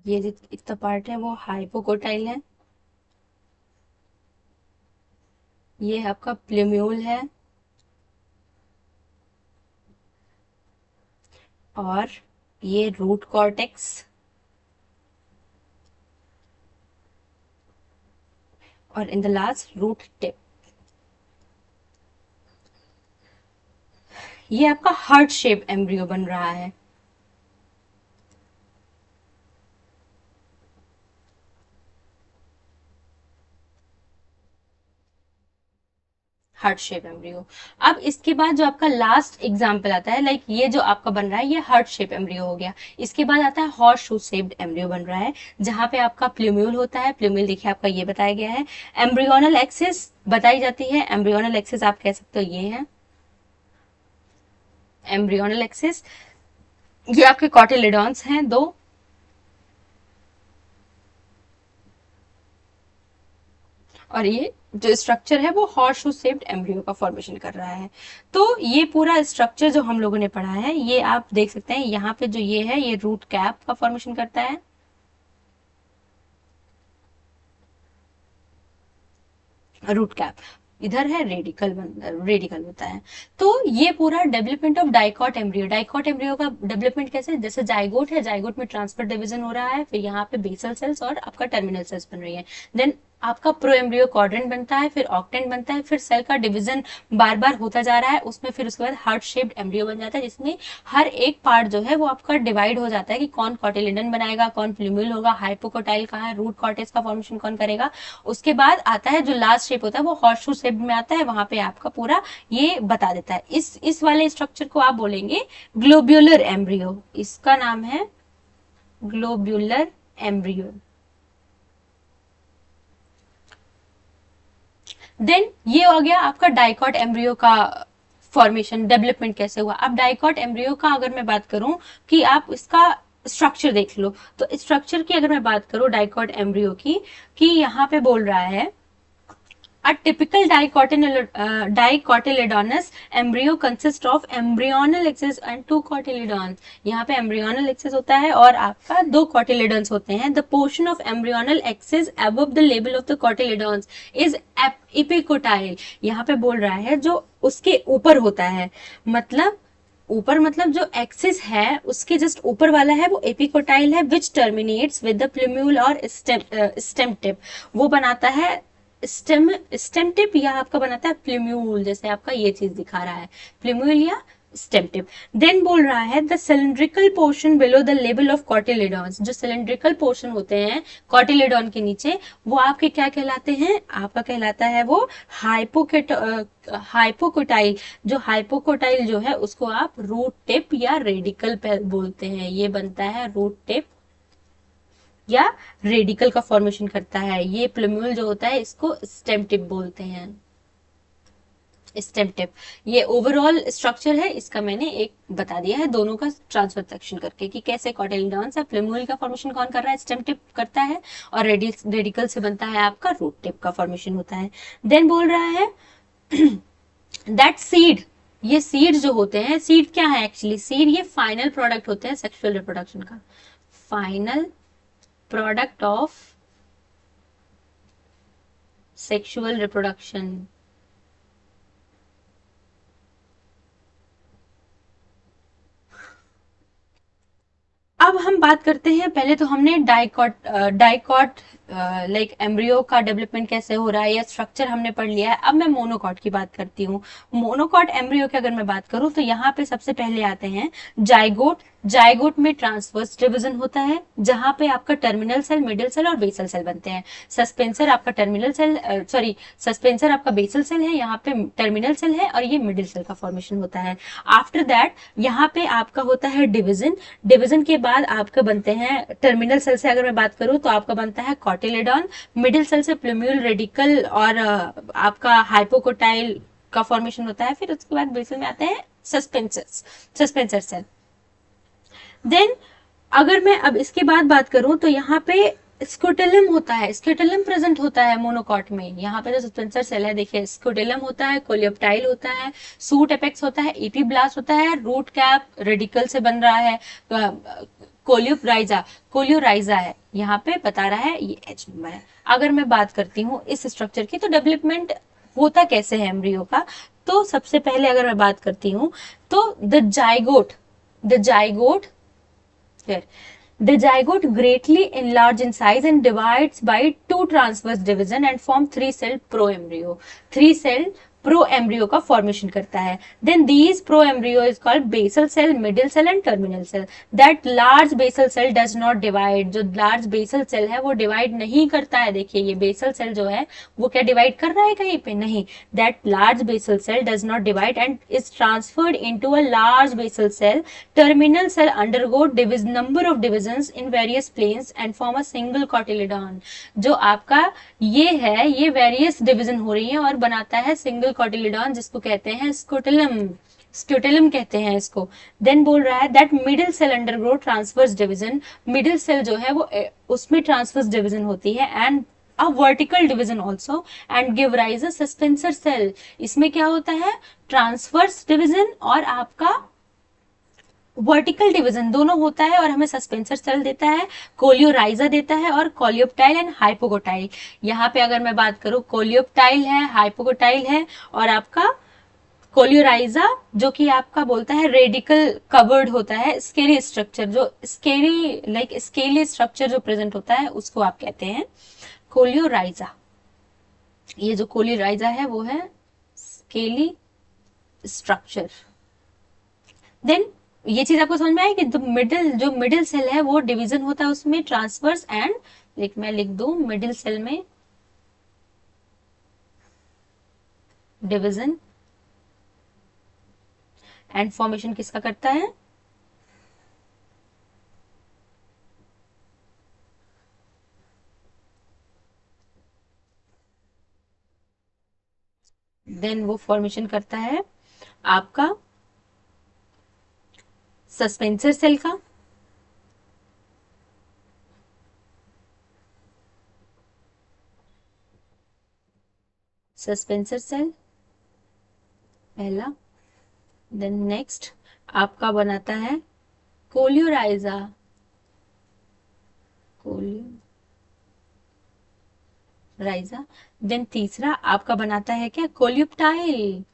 ये इतना पार्ट है वो हाइपोकोटाइल है। ये आपका प्लूम्यूल है। और ये रूट कॉर्टेक्स। और in the last root tip. ये आपका हार्ट शेप एम्ब्रियो बन रहा है। Heart shape embryo. अब इसके बाद जो आपका लास्ट एग्जाम्पल आता है, लाइक ये जो आपका बन रहा है ये हार्ट शेप एम्ब्रियो हो गया। इसके बाद आता है हॉर्स शू शेप्ड एम्ब्रियो बन रहा है, जहां पे आपका प्लूम्यूल होता है। प्लूम्यूल देखिए आपका ये बताया गया है। एम्ब्रियोनल एक्सिस बताई जाती है। एम्ब्रियोनल एक्सिस आप कह सकते हो ये है एम्ब्रियोनल एक्सिस। ये आपके कॉटिलिडॉन्स हैं दो। और ये जो स्ट्रक्चर है वो हॉर्स शू शेप्ड एम्ब्रियो का फॉर्मेशन कर रहा है। तो ये पूरा स्ट्रक्चर जो हम लोगों ने पढ़ा है, ये आप देख सकते हैं यहाँ पे जो ये है ये रूट कैप का फॉर्मेशन करता है। Root cap. इधर है रेडिकल रेडिकल होता है। तो ये पूरा development of dicot embryo. Dicot embryo का डेवलपमेंट कैसे, जैसे जाइगोट है, जाइगोट में ट्रांसफर डिवीजन हो रहा है, फिर यहाँ पे बेसल सेल्स और आपका टर्मिनल सेल्स बन रही है। देन आपका प्रो एम्ब्रियो क्वाड्रेंट बनता है, फिर ऑक्टेंट बनता है, फिर सेल का डिवीजन बार बार होता जा रहा है उसमें, फिर उसके बाद हार्ट शेप्ड एम्ब्रियो बन जाता है, जिसमें हर एक पार्ट जो है वो आपका डिवाइड हो जाता है कि कौन कॉटिलिडन बनाएगा, कौन प्लूम्यूल होगा, हाइपोकोटाइल कहाँ है, रूट कॉर्टेक्स का फॉर्मेशन कौन करेगा। उसके बाद आता है जो लास्ट शेप होता है वो हॉर्स शू शेप में आता है, वहां पे आपका पूरा ये बता देता है। इस वाले स्ट्रक्चर को आप बोलेंगे ग्लोब्यूलर एम्ब्रियो। इसका नाम है ग्लोब्यूलर एम्ब्रियो। देन ये हो गया आपका डाइकॉट एम्ब्रियो का फॉर्मेशन, डेवलपमेंट कैसे हुआ। अब डाइकॉट एम्ब्रियो का अगर मैं बात करूं कि आप इसका स्ट्रक्चर देख लो, तो स्ट्रक्चर की अगर मैं बात करूं डाइकॉट एम्ब्रियो की, कि यहाँ पे बोल रहा है a typical dicotyledonous embryo consists of embryonal axis and two cotyledons। यहाँ पे embryonal axis होता है और आपका दो cotyledons होते हैं। The portion of embryonal axis above the label of the cotyledons is epicotyle। यहाँ पे बोल रहा है जो उसके ऊपर होता है, मतलब ऊपर मतलब जो एक्सिस है उसके जस्ट ऊपर वाला है वो एपिकोटाइल है, विच टर्मिनेट्स विद द प्लूम्यूल और स्टेम टिप। वो बनाता है स्टेम स्टेम टिप, या आपका बनाता है प्लूम्यूल, जैसे आपका ये चीज दिखा रहा है प्लूम्यूल या स्टेम टिप। देन बोल रहा है the cylindrical portion below the level of cotyledons. जो सिलिंड्रिकल पोर्शन होते हैं कॉटिलिडॉन के नीचे, वो आपके क्या कहलाते हैं, आपका कहलाता है वो हाइपोकोटाइल। जो हाइपोकोटाइल जो है उसको आप रूट टिप या रेडिकल बोलते हैं। ये बनता है रूट टिप या रेडिकल का फॉर्मेशन करता है। ये प्लूम्यूल जो होता है इसको स्टेम टिप बोलते हैं। स्टेम टिप ये ओवरऑल स्ट्रक्चर है इसका, मैंने एक बता दिया है दोनों का ट्रांसफर सेक्शन करके कि कैसे कॉटिलिडॉन्स है, प्लूम्यूल का फॉर्मेशन कौन कर रहा है, स्टेम टिप करता है, और रेडिकल से बनता है आपका रूट टिप का फॉर्मेशन होता है। देन बोल रहा है दैट सीड, ये सीड जो होते हैं, सीड क्या है एक्चुअली, सीड ये फाइनल प्रोडक्ट होते हैं सेक्सुअल रिप्रोडक्शन का। Final product of sexual reproduction. अब हम बात करते हैं, पहले तो हमने डाइकॉट लाइक एम्ब्रियो का डेवलपमेंट कैसे हो रहा है या स्ट्रक्चर हमने पढ़ लिया है। अब मैं मोनोकॉट की बात करती हूँ। मोनोकॉट एम्ब्रियो की अगर मैं बात करूँ तो यहाँ पे सबसे पहले आते हैं जाइगोट। जाइगोट में ट्रांसवर्स डिवीजन होता है, जहां पे आपका टर्मिनल सेल, मिडिल सेल और बेसल सेल बनते हैं। सस्पेंसर आपका टर्मिनल सेल, सॉरी, सस्पेंसर आपका बेसल सेल है, यहाँ पे टर्मिनल सेल है और ये मिडिल सेल का फॉर्मेशन होता है। आफ्टर दैट यहाँ पे आपका होता है डिवीजन। डिवीजन के बाद आपका बनते हैं, टर्मिनल सेल से अगर मैं बात करूं तो आपका बनता है कॉटिलेडॉन, मिडिल सेल से प्लूम्यूल रेडिकल और आपका हाइपोकोटाइल का फॉर्मेशन होता है। फिर उसके बाद बेसल में आते हैं सस्पेंसर सेल। देन अगर मैं अब इसके बाद बात करूं तो यहाँ पे स्क्यूटेलम होता है, स्क्यूटेलम प्रेजेंट होता है मोनोकॉट में। यहाँ पे जो सस्पेंसर सेल है देखिए, स्क्यूटेलम होता है, कोलियोप्टाइल होता है, सूट एपेक्स होता है, एपीब्लास्ट होता है, रूट कैप रेडिकल से बन रहा है, कोलियोराइजा है, यहाँ पे बता रहा है ये एच नंबर है। अगर मैं बात करती हूँ इस स्ट्रक्चर की, तो डेवलपमेंट होता कैसे है एम्ब्रियो का, तो सबसे पहले अगर मैं बात करती हूँ तो the zygote here. The zygote greatly enlarge in size and divides by two transverse division and form three-celled proembryo. Three-celled proembryo का फॉर्मेशन करता है। Then these proembryo is called basal cell, middle cell and terminal cell. That large basal cell does not divide. जो large basal cell है वो divide नहीं करता है। देखिए ये बेसल सेल जो है वो क्या डिवाइड कर रहा है कहीं पे? नहीं। That large basal cell does not divide and is transferred into a large basal cell. Terminal cell undergo number of divisions in various planes and form a single cotyledon. जो आपका ये है, ये वेरियस डिविजन हो रही है और बनाता है सिंगल कॉटिलेडॉन, जिसको कहते हैं स्क्यूटेलम कहते हैं इसको। देन बोल रहा है that middle cell undergo transverse division. Middle cell जो है वो उसमें ट्रांसवर्स डिवीजन होती है and a vertical division also and give rise a suspensor cell. इसमें क्या होता है? ट्रांसवर्स डिवीजन और आपका वर्टिकल डिवीजन दोनों होता है और हमें सस्पेंसर सेल देता है, कोलियोराइजा देता है और कोलियोप्टाइल एंड हाइपोकोटाइल। यहाँ पे अगर मैं बात करूं, कोलियोप्टाइल है, हाइपोकोटाइल है और आपका कोलियोराइजा जो कि आपका बोलता है रेडिकल कवर्ड होता है। स्केली स्ट्रक्चर, जो स्केली स्ट्रक्चर जो प्रेजेंट होता है उसको आप कहते हैं कोलियोराइजा। ये जो कोलियोराइजा है वो है स्केली स्ट्रक्चर। देन ये चीज आपको समझ में आए कि जो मिडिल सेल है वो डिवीजन होता है उसमें ट्रांसवर्स एंड मैं लिख दूं मिडिल सेल में डिवीजन एंड फॉर्मेशन किसका करता है? देन वो फॉर्मेशन करता है आपका सस्पेंसर सेल का। सस्पेंसर सेल पहला। देन नेक्स्ट आपका बनाता है कोलियोराइजा। कोलियोराइजा। देन तीसरा आपका बनाता है क्या? कोलियोप्टाइल।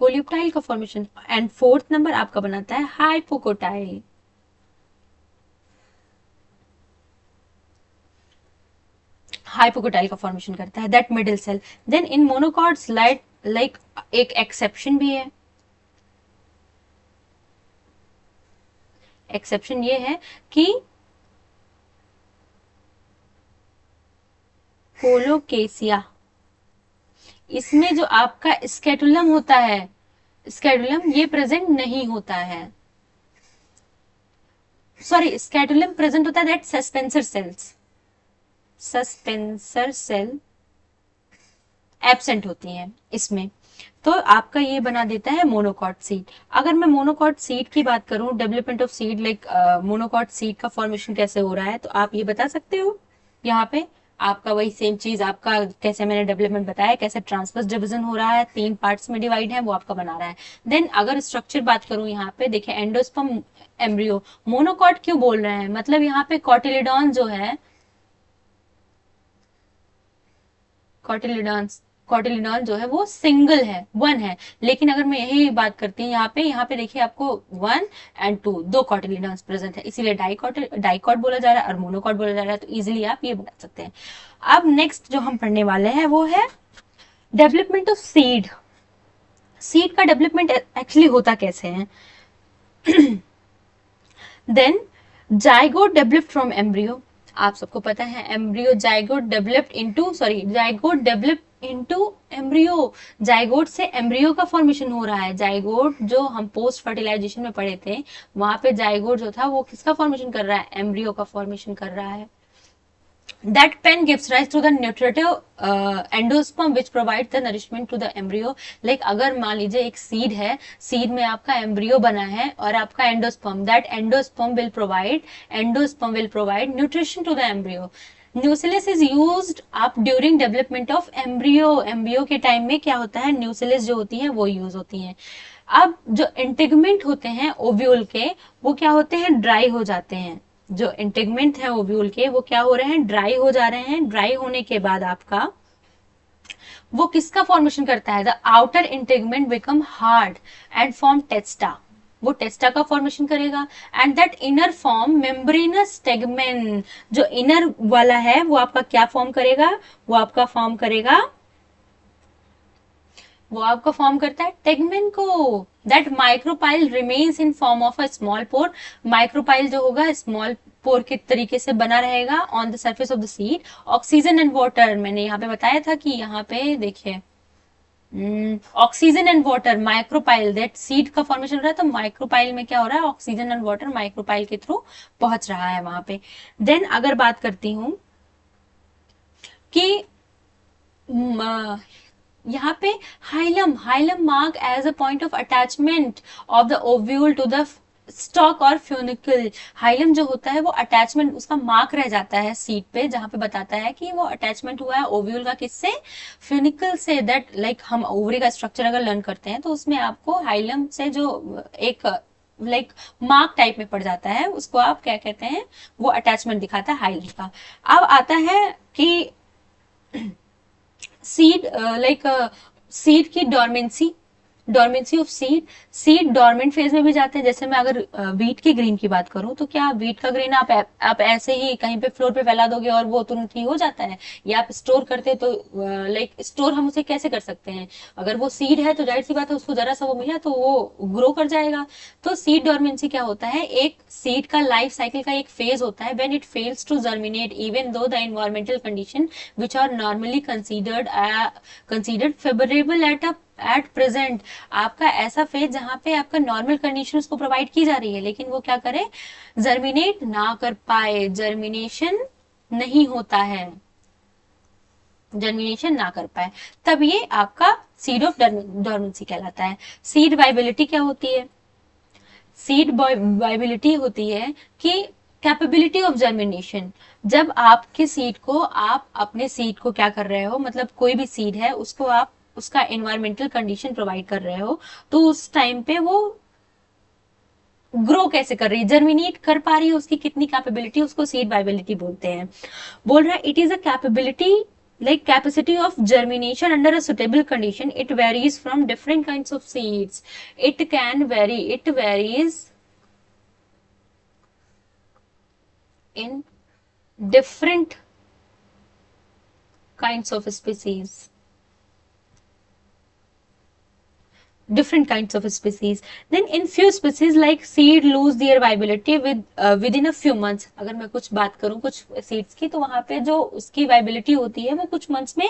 कोलियोप्टाइल का फॉर्मेशन। एंड फोर्थ नंबर आपका बनाता है हाइपोकोटाइल। हाइपोकोटाइल का फॉर्मेशन करता है that middle cell. Then in monocots like एक एक्सेप्शन भी है। एक्सेप्शन ये है कि कोलोकेसिया, इसमें जो आपका स्केटुलम होता है, स्केटुलम ये प्रेजेंट नहीं होता है। सॉरी, स्केटुलम प्रेजेंट होता है दैट सस्पेंसर सेल एब्सेंट होती हैं इसमें। तो आपका ये बना देता है मोनोकॉट सीड। अगर मैं मोनोकॉट सीड की बात करूं, development of seed monocot seed का फॉर्मेशन कैसे हो रहा है, तो आप ये बता सकते हो। यहाँ पे आपका वही सेम चीज, आपका कैसे मैंने डेवलपमेंट बताया, कैसे ट्रांसवर्स डिवीजन हो रहा है, 3 पार्ट्स में डिवाइड है, वो आपका बना रहा है। देन अगर स्ट्रक्चर बात करूं, यहाँ पे देखिए एंडोस्पर्म एम्ब्रियो। मोनोकॉट क्यों बोल रहे हैं? मतलब यहाँ पे कॉटिलिडॉन जो है, कॉटिलिडॉन्स कॉटिलिडॉन जो है वो सिंगल है, वन है। लेकिन अगर मैं यही बात करती हूँ यहाँ पे देखिए आपको 1 और 2 दो कॉटिलिडॉन्स प्रेजेंट है, इसीलिए डाइकॉट बोला जा रहा है और मोनोकॉट बोला जा रहा है। तो इजिली आप ये बता सकते हैं। अब नेक्स्ट जो हम पढ़ने वाले हैं वो है डेवलपमेंट ऑफ सीड। सीड का डेवलपमेंट एक्चुअली होता कैसे है? Then zygote developed from embryo. आप सबको पता है embryo zygote developed into zygote developed into embryo. Zygote से एम्ब्रियो का फॉर्मेशन हो रहा है। जाइगोट जो हम पोस्ट फर्टिलाइजेशन में पढ़े थे, वहां पे जाइगोट जो था वो किसका फॉर्मेशन कर रहा है? एम्ब्रियो का फॉर्मेशन कर रहा है। That pen gives rise to the nutritive endosperm which provides the nourishment to the embryo. Like अगर मान लीजिए एक सीड है, सीड में आपका एम्ब्रियो बना है और आपका endosperm, that endosperm will provide nutrition to the embryo. Nucellus is used आप during development of embryo. Embryo के टाइम में क्या होता है? न्यूसिलिस जो होती है वो यूज होती है। अब जो इंटेगमेंट होते हैं ओव्यूल के, वो क्या होते हैं? ड्राई हो जाते हैं। जो इंटेगमेंट है ओव्यूल के वो क्या हो रहे हैं? ड्राई हो जा रहे हैं। ड्राई होने के बाद आपका वो किसका फॉर्मेशन करता है? The outer integument become hard and form testa. वो टेस्टा का फॉर्मेशन करेगा। And that inner form membranous tegmen. जो इनर वाला है वो आपका क्या फॉर्म करेगा? वो आपका फॉर्म करेगा, वो आपका फॉर्म करता है टेगमेन को। That micropyle remains in form of a small pore. Micropyle जो होगा स्मॉल पोर के तरीके से बना रहेगा on the surface of the seed. Oxygen and water, मैंने यहाँ पे बताया था कि यहाँ पे देखिए oxygen and water micropyle, that seed का फॉर्मेशन हो रहा है तो माइक्रोपाइल में क्या हो रहा है? ऑक्सीजन एंड वाटर माइक्रोपाइल के थ्रू पहुंच रहा है वहां पे। देन अगर बात करती हूं कि यहाँ पे hilum mark as a point of attachment of the ovule to the stalk और फ्यूनिकल। हाइलम जो होता है वो अटैचमेंट, उसका मार्क रह जाता है सीड पे, जहां पे बताता है कि वो अटैचमेंट हुआ है ओव्यूल का किससे? फ्यूनिकल से। दैट लाइक हम ओवरी का स्ट्रक्चर अगर लर्न करते हैं तो उसमें आपको हाइलम से जो एक लाइक मार्क टाइप में पड़ जाता है, उसको आप क्या कहते हैं? वो अटैचमेंट दिखाता है हाइलम का। अब आता है कि सीड सीड की dormancy of seed dormant phase में भी जाते हैं। जैसे मैं अगर वीट की ग्रीन की बात करूं तो क्या वीट का ग्रीन आप ऐसे ही कहीं पे फ्लोर पे फैला दोगे और वो तुरंत ही हो जाता है? या आप स्टोर करते तो लाइक स्टोर हम उसे कैसे कर सकते हैं? अगर वो सीड है तो जाहिर सी बात है उसको जरा सा वो मिला तो वो ग्रो कर जाएगा। तो सीड डोरमेंसी क्या होता है? एक सीड का लाइफ साइकिल का एक फेज होता है when it fails to germinate even though the environmental condition which are normally considered favourable at present. आपका ऐसा फेज जहां पे आपका नॉर्मल कंडीशन उसको प्रोवाइड की जा रही है, लेकिन वो क्या करे? जर्मिनेट ना कर पाए, जर्मिनेशन नहीं होता है, जर्मिनेशन ना कर पाए, तब ये आपका सीड ऑफ डोरमेंसी कहलाता है। सीड वाइबिलिटी क्या होती है? सीड वाइबिलिटी होती है कि कैपेबिलिटी ऑफ जर्मिनेशन। जब आपके सीड को, आप अपने सीड को क्या कर रहे हो, मतलब कोई भी सीड है उसको आप उसका एनवायरमेंटल कंडीशन प्रोवाइड कर रहे हो, तो उस टाइम पे वो ग्रो कैसे कर रही है, जर्मिनेट कर पा रही है, उसकी कितनी कैपेबिलिटी, उसको सीड वाइबिलिटी बोलते हैं। बोल रहा है it is a capability like capacity of germination under a suitable condition. It varies from different kinds of seeds. It varies in different kinds of species. Then in few species like seed lose their viability within a few months. अगर मैं कुछ बात करूं कुछ seeds की, तो वहां पे जो उसकी वाइबिलिटी होती है वो कुछ मंथ्स में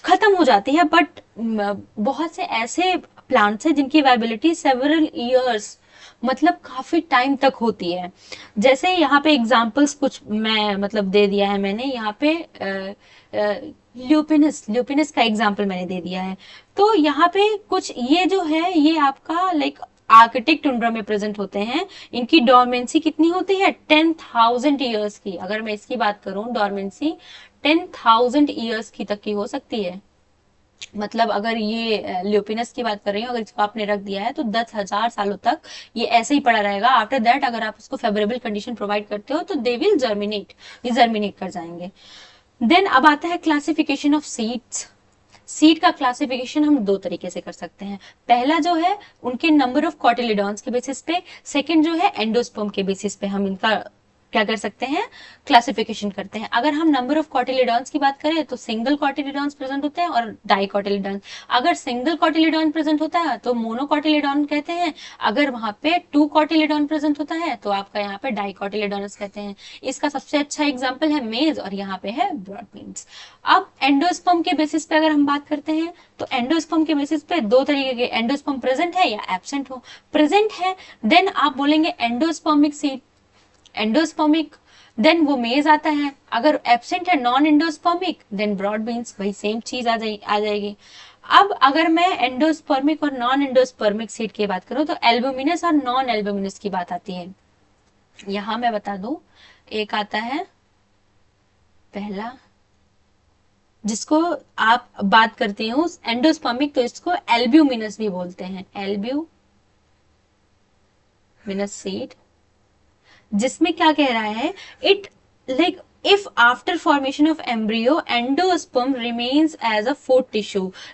खत्म हो जाती है। बट बहुत से ऐसे प्लांट्स हैं जिनकी वाइबिलिटी सेवरल ईयर्स, मतलब काफी टाइम तक होती है। जैसे यहाँ पे एग्जांपल्स कुछ मैं मतलब दे दिया है मैंने यहाँ पे, ल्यूपिनस का एग्जांपल मैंने दे दिया है। तो यहाँ पे कुछ ये जो है ये आपका लाइक आर्किटिक टुंड्रा में प्रेजेंट होते हैं। इनकी डोरमेंसी कितनी होती है? 10,000 ईयर्स की। अगर मैं इसकी बात करूं, डोरमेंसी 10,000 ईयर्स की तक की हो सकती है। मतलब अगर ये ल्यूपिनस की बात कर रही हूँ, अगर इसको आपने रख दिया है तो 10,000 सालों तक ये ऐसे ही पड़ा रहेगा। आफ्टर दैट अगर आप उसको फेवरेबल कंडीशन प्रोवाइड करते हो तो दे विल जर्मिनेट, ये जर्मिनेट कर जाएंगे। देन अब आता है क्लासिफिकेशन ऑफ सीड्स। सीड का क्लासिफिकेशन हम दो तरीके से कर सकते हैं। पहला जो है उनके नंबर ऑफ कॉटिलिडॉन्स के बेसिस पे, सेकंड जो है एंडोस्पर्म के बेसिस पे हम इनका क्या कर सकते हैं, क्लासिफिकेशन करते हैं। अगर हम नंबर ऑफ कॉटिलिडॉन्स की बात करें तो सिंगल कॉटिलिडॉन्स प्रेजेंट होते हैं और डाइकॉटिलिडॉन। अगर सिंगल कॉटिलिडॉन प्रेजेंट होता है तो मोनोकॉटिलिडॉन कहते हैं, अगर वहां पे टू कॉटिलिडॉन प्रेजेंट होता है तो आपका यहाँ पे डाइकॉटिलिडॉनस कहते हैं। इसका सबसे अच्छा एग्जाम्पल है मेज और यहाँ पे है ब्रॉड बीन्स। अब एंडोस्पर्म के बेसिस पे अगर हम बात करते हैं तो एंडोस्पर्म के बेसिस पे दो तरीके के एंडोस्पर्म प्रेजेंट है या एब्सेंट हो। प्रेजेंट है देन आप बोलेंगे एंडोस्पर्मिक सीड, एंडोस्पर्मिक देन वो मेज आता है। अगर एब्सेंट है non endospermic then broad beans, वही सेम चीज आ जाएगी। अब अगर मैं एंडोस्पर्मिक और नॉन एंडोस्पर्मिक सीड की बात करूं तो एल्बुमिनस और नॉन एल्बुमिनस की बात आती है। यहां मैं बता दूं, एक आता है पहला जिसको आप बात करते हो एंडोस्पर्मिक, तो इसको एल्ब्यूमिनस भी बोलते हैं, एल्ब्यूमिनस सीड, जिसमें क्या कह रहा है, it like if after formation of embryo endosperm remains as a food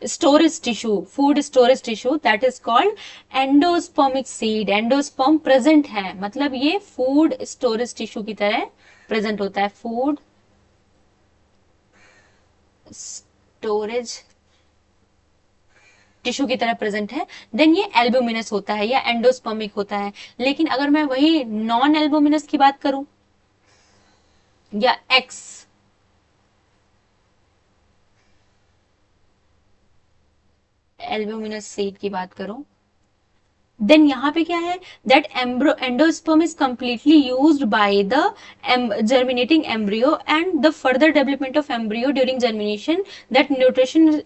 storage tissue that is called endospermic seed। Endosperm present है मतलब ये फूड स्टोरेज टिश्यू की तरह प्रेजेंट होता है, फूड स्टोरेज टिश्यू की तरह प्रेजेंट है, देन ये एल्बुमिनस होता है या एंडोस्पर्मिक होता है। लेकिन अगर मैं वही नॉन एल्बुमिनस की बात करूं या एक्स एल्बुमिनस सीड की बात करूं, देन यहाँ पे क्या है, that endosperm is completely used by the germinating embryo and the further development of embryo during germination, that nutrition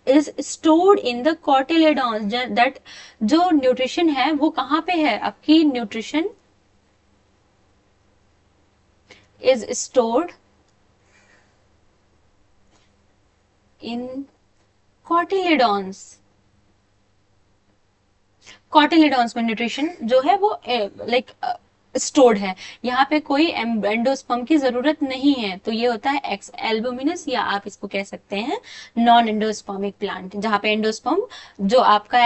is stored in the cotyledons। that जो न्यूट्रिशन है वो कहाँ पे है, आपकी nutrition is stored in cotyledons। Cotyledons में nutrition जो है वो लाइक स्टोर्ड है, यहाँ पे कोई एंडोस्पर्म की जरूरत नहीं है, तो ये होता है एक्स एल्बुमिनस, या आप इसको कह सकते हैं नॉन एंडोस्पर्मिक प्लांट, जहाँ पे एंडोस्पर्म जो आपका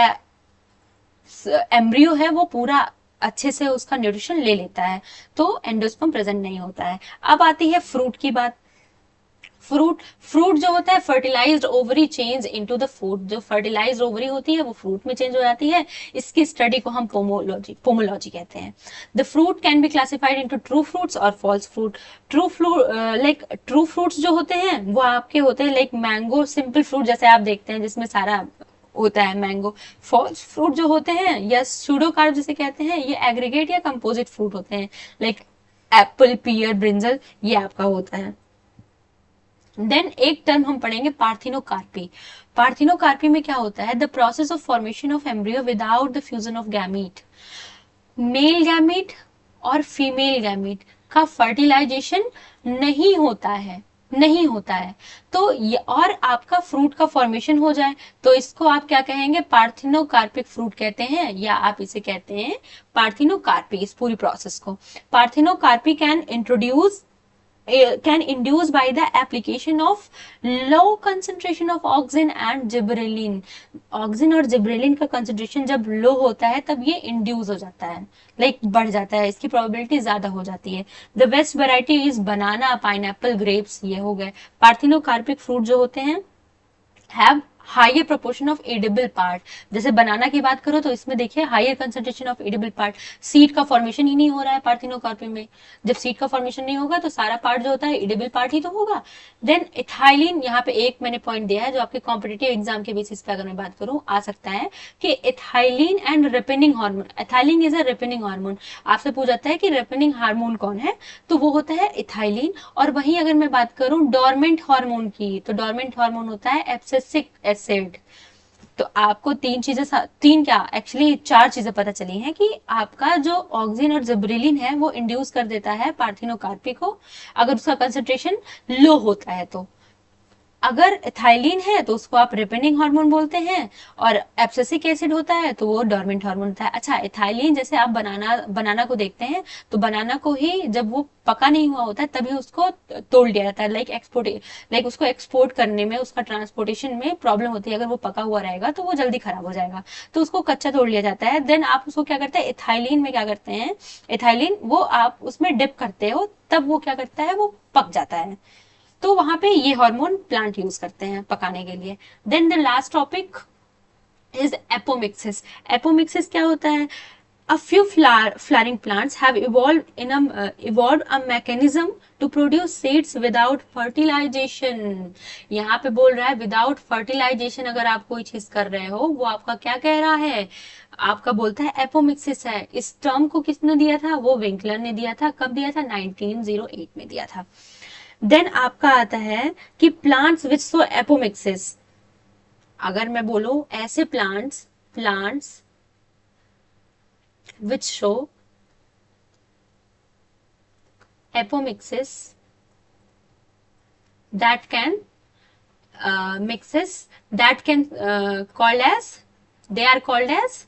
एम्ब्रियो है वो पूरा अच्छे से उसका न्यूट्रिशन ले लेता है, तो एंडोस्पर्म प्रेजेंट नहीं होता है। अब आती है फ्रूट की बात। फ्रूट जो होता है fertilized ovary change into the food, जो फर्टिलाइज्ड ओवरी होती है वो फ्रूट में चेंज हो जाती है, इसकी स्टडी को हम पोमोलॉजी कहते हैं। The fruit can be classified into true fruits और फॉल्स फ्रूट। ट्रू फ्रूट्स जो होते हैं वो आपके होते हैं लाइक मैंगो, सिंपल फ्रूट जैसे आप देखते हैं जिसमें सारा होता है मैंगो। फॉल्स फ्रूट जो होते हैं या सूडो कार्ब जिसे कहते हैं, ये एग्रीगेट या कंपोजिट फ्रूट होते हैं, लाइक एप्पल, पियर, ब्रिंजल, ये आपका होता है। देन एक टर्म हम पढ़ेंगे पार्थिनोकार्पी। पार्थिनोकार्पी में क्या होता है, the process of formation of embryo without the fusion of gamete. Male gamete और फीमेल गैमीट का फर्टिलाइजेशन नहीं होता है, नहीं होता है, तो ये और आपका फ्रूट का फॉर्मेशन हो जाए तो इसको आप क्या कहेंगे, पार्थिनोकार्पिक फ्रूट कहते हैं, या आप इसे कहते हैं पार्थिनोकार्पी। इस पूरी प्रोसेस को parthenocarpy can induce by the application of low concentration of auxin and gibberellin। Auxin और जिब्रेलिन का कंसेंट्रेशन जब लो होता है तब ये इंड्यूस हो जाता है, लाइक बढ़ जाता है, इसकी प्रोबेबिलिटी ज्यादा हो जाती है। The best variety is banana, pineapple, grapes, ये हो गए। पार्थिनोकार्पिक फ्रूट जो होते हैं have higher proportion of edible part. जैसे बनाना की बात करो तो इसमें देखिए higher concentration of edible part, seed का फॉर्मेशन ही नहीं हो रहा है पार्थिनोकार्पी में। जब सीड का फॉर्मेशन नहीं होगा तो सारा पार्ट जो होता है एडिबल पार्ट ही तो होगा। देन इथाइलिन, यहाँ पे एक मैंने पॉइंट दिया है जो आपके कॉम्पिटेटिव एग्जाम के बेसिस पे अगर मैं बात करूं आ सकता है कि ethylene and ripening hormone. Ethylene is a ripening hormone. आपसे पूछा जाता है कि रिपेनिंग हार्मोन कौन है, तो वो होता है इथाइलिन। और वहीं अगर मैं बात करूं डोरमेंट हार्मोन की, तो डोरमेंट हार्मोन होता है एब्सिसिक एसिड। तो आपको तीन क्या एक्चुअली चार चीजें पता चली हैं कि आपका जो ऑक्सिन और जिब्रेलिन है वो इंड्यूस कर देता है पार्थिनोकार्पी को, अगर उसका कंसेंट्रेशन लो होता है तो। अगर एथाइलिन है तो उसको आप रिपेनिंग हार्मोन बोलते हैं, और एब्सिसिक एसिड होता है तो वो डोर्मेंट हार्मोन होता है। अच्छा, एथाइलिन जैसे आप बनाना बनाना को देखते हैं, तो बनाना को ही जब वो पका नहीं हुआ होता है तभी उसको तोड़ दिया जाता है, लाइक उसको एक्सपोर्ट करने में, उसका ट्रांसपोर्टेशन में प्रॉब्लम होती है। अगर वो पका हुआ रहेगा तो वो जल्दी खराब हो जाएगा, तो उसको कच्चा तोड़ लिया जाता है। देन आप उसको क्या करते हैं, एथाइलिन में क्या करते हैं, एथाइलिन वो आप उसमें डिप करते हो, तब वो क्या करता है, वो पक जाता है। तो वहां पे ये हार्मोन प्लांट यूज करते हैं पकाने के लिए। Then the last topic is apomixis. Apomixis क्या होता है? A few flowering plants have evolved a mechanism to produce seeds without fertilization. यहाँ पे बोल रहा है विदाउट फर्टिलाइजेशन अगर आप कोई चीज कर रहे हो, वो आपका क्या कह रहा है, आपका बोलता है एपोमिक्सिस है। इस टर्म को किसने दिया था? वो विंकलर ने दिया था। कब दिया था? 1908 में दिया था। देन आपका आता है कि प्लांट्स विच शो एपोमिक्सिस। अगर मैं बोलूं ऐसे plants plants which show apomixis that can mixes that can called as, they are called as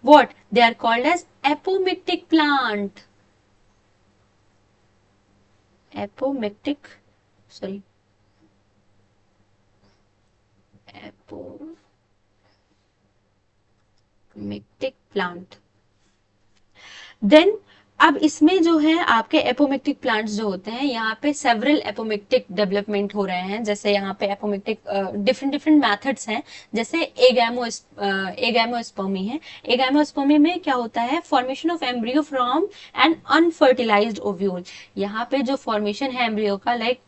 what? They are called as apomictic plant. Apomictic, sorry, apomictic plant. Then अब इसमें जो है आपके apomictic plants जो होते हैं, यहाँ पे सेवरल एपोमिक्टिक डेवलपमेंट हो रहे हैं। जैसे यहाँ पे एपोमिक्टिक डिफरेंट डिफरेंट मेथड्स हैं। जैसे एगैमोस्पर्मी है। एगैमोस्पर्मी में क्या होता है? Formation of embryo from an unfertilized ovule. यहाँ पे जो फॉर्मेशन है एम्ब्रियो का, like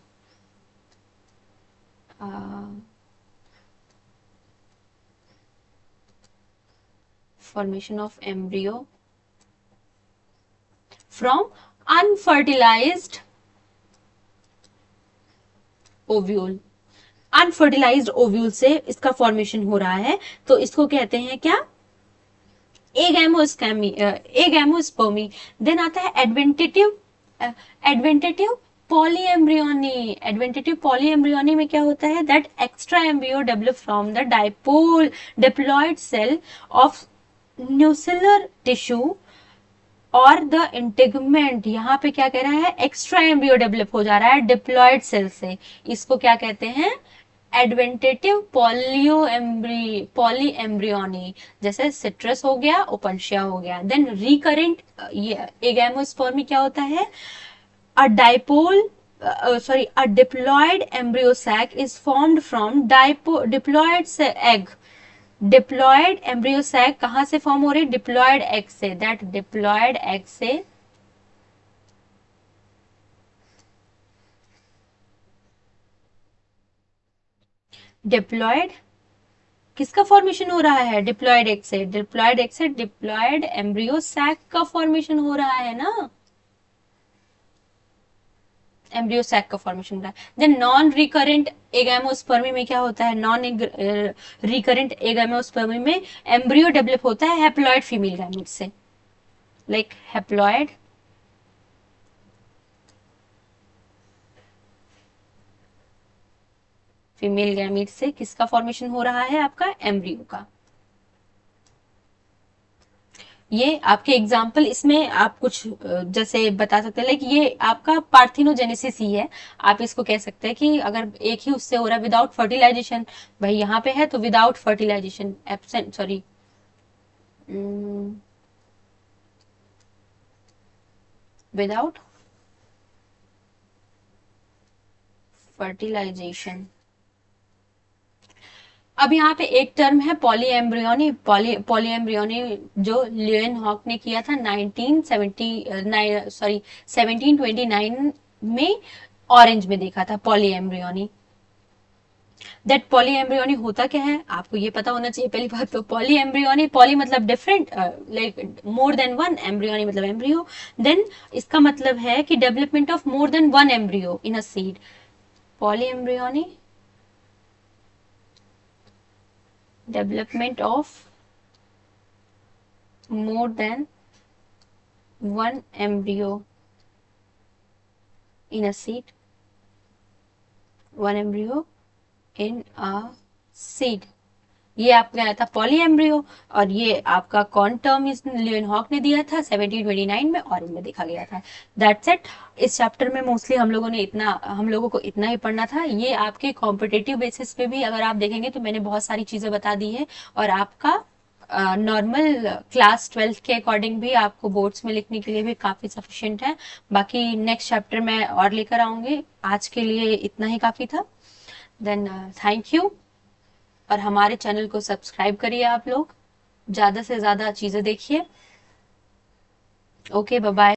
formation of embryo from unfertilized ovule. Unfertilized ovule से इसका फॉर्मेशन हो रहा है, तो इसको कहते हैं क्या? एगैमोस्पर्मी। देन आता है एडवेंटेटिव पॉलीएम्ब्रियोनी। एडवेंटेटिव पॉलीएम्ब्रियोनी में क्या होता है? That extra embryo develop from the dipole diploid cell of nucellar tissue और द इंटेगमेंट। यहाँ पे क्या कह रहा है? एक्स्ट्रा एम्ब्रियो डेवलप हो जा रहा है डिप्लॉयड सेल से। इसको क्या कहते हैं? एडवेंटेटिव पॉली एम्ब्रियोनी। जैसे सिट्रस हो गया, ओपनशिया हो गया। देन रिकरेंट एगैमोस्पर्मी क्या होता है? A dipole a diploid embryo sac is formed from diploid egg। Diploid embryo sac कहां से फॉर्म हो रही? डिप्लॉयड एग से। दैट डिप्लॉयड एग से डिप्लॉयड किसका फॉर्मेशन हो रहा है? डिप्लॉयड एग से। डिप्लॉयड एग से डिप्लॉयड एम्ब्रियो सैक का फॉर्मेशन हो रहा है ना, एम्ब्रियो सैक का फॉर्मेशन हो रहा है। देन नॉन रिकरेंट एगैमोस्पर्मी में क्या होता है? नॉन रिकरेंट एगैमोस्पर्मी में एम्ब्रियो डेवलप होता है हैप्लॉयड फीमेल गैमेट से, लाइक हैप्लॉयड फीमेल गैमेट से किसका फॉर्मेशन हो रहा है? आपका एम्ब्रियो का। ये आपके एग्जाम्पल, इसमें आप कुछ जैसे बता सकते हैं, लाइक ये आपका पार्थिनोजेनेसिस ही है। आप इसको कह सकते हैं कि अगर एक ही उससे हो रहा है विदाउट फर्टिलाइजेशन, भाई यहाँ पे है तो without fertilization, absent, sorry, without fertilization. अब यहाँ पे एक टर्म है पॉलीएम्ब्रियोनी। पॉलीएम्ब्रियोनी जो लियोन हॉक ने किया था 1729 में, ऑरेंज में देखा था पॉलीएम्ब्रियोनी। दैट पॉलीएम्ब्रियोनी होता क्या है आपको ये पता होना चाहिए पहली बात तो। पॉलीएम्ब्रियोनी, पॉली मतलब different, like more than one, embryony मतलब एम्ब्रियो। देन इसका मतलब है कि development of more than one embryo in a seed. Polyembryony, development of more than one embryo in a seed, one embryo in a seed, ये आपने आया था पॉलीएम्ब्रियो, और ये आपका कौन टर्म इस ल्यूएनहॉक ने दिया था 1729 में, और इनमें देखा गया था। That's it. इस चैप्टर में मोस्टली हम लोगों को इतना ही पढ़ना था। ये आपके कॉम्पिटेटिव बेसिस पे भी अगर आप देखेंगे तो मैंने बहुत सारी चीजें बता दी है, और आपका नॉर्मल क्लास 12th के अकॉर्डिंग भी आपको बोर्ड्स में लिखने के लिए भी काफी सफिशिएंट है। बाकी नेक्स्ट चैप्टर में और लेकर आऊंगी, आज के लिए इतना ही काफी था। देन थैंक यू, और हमारे चैनल को सब्सक्राइब करिए आप लोग, ज्यादा से ज्यादा चीजें देखिए। Okay, bye bye.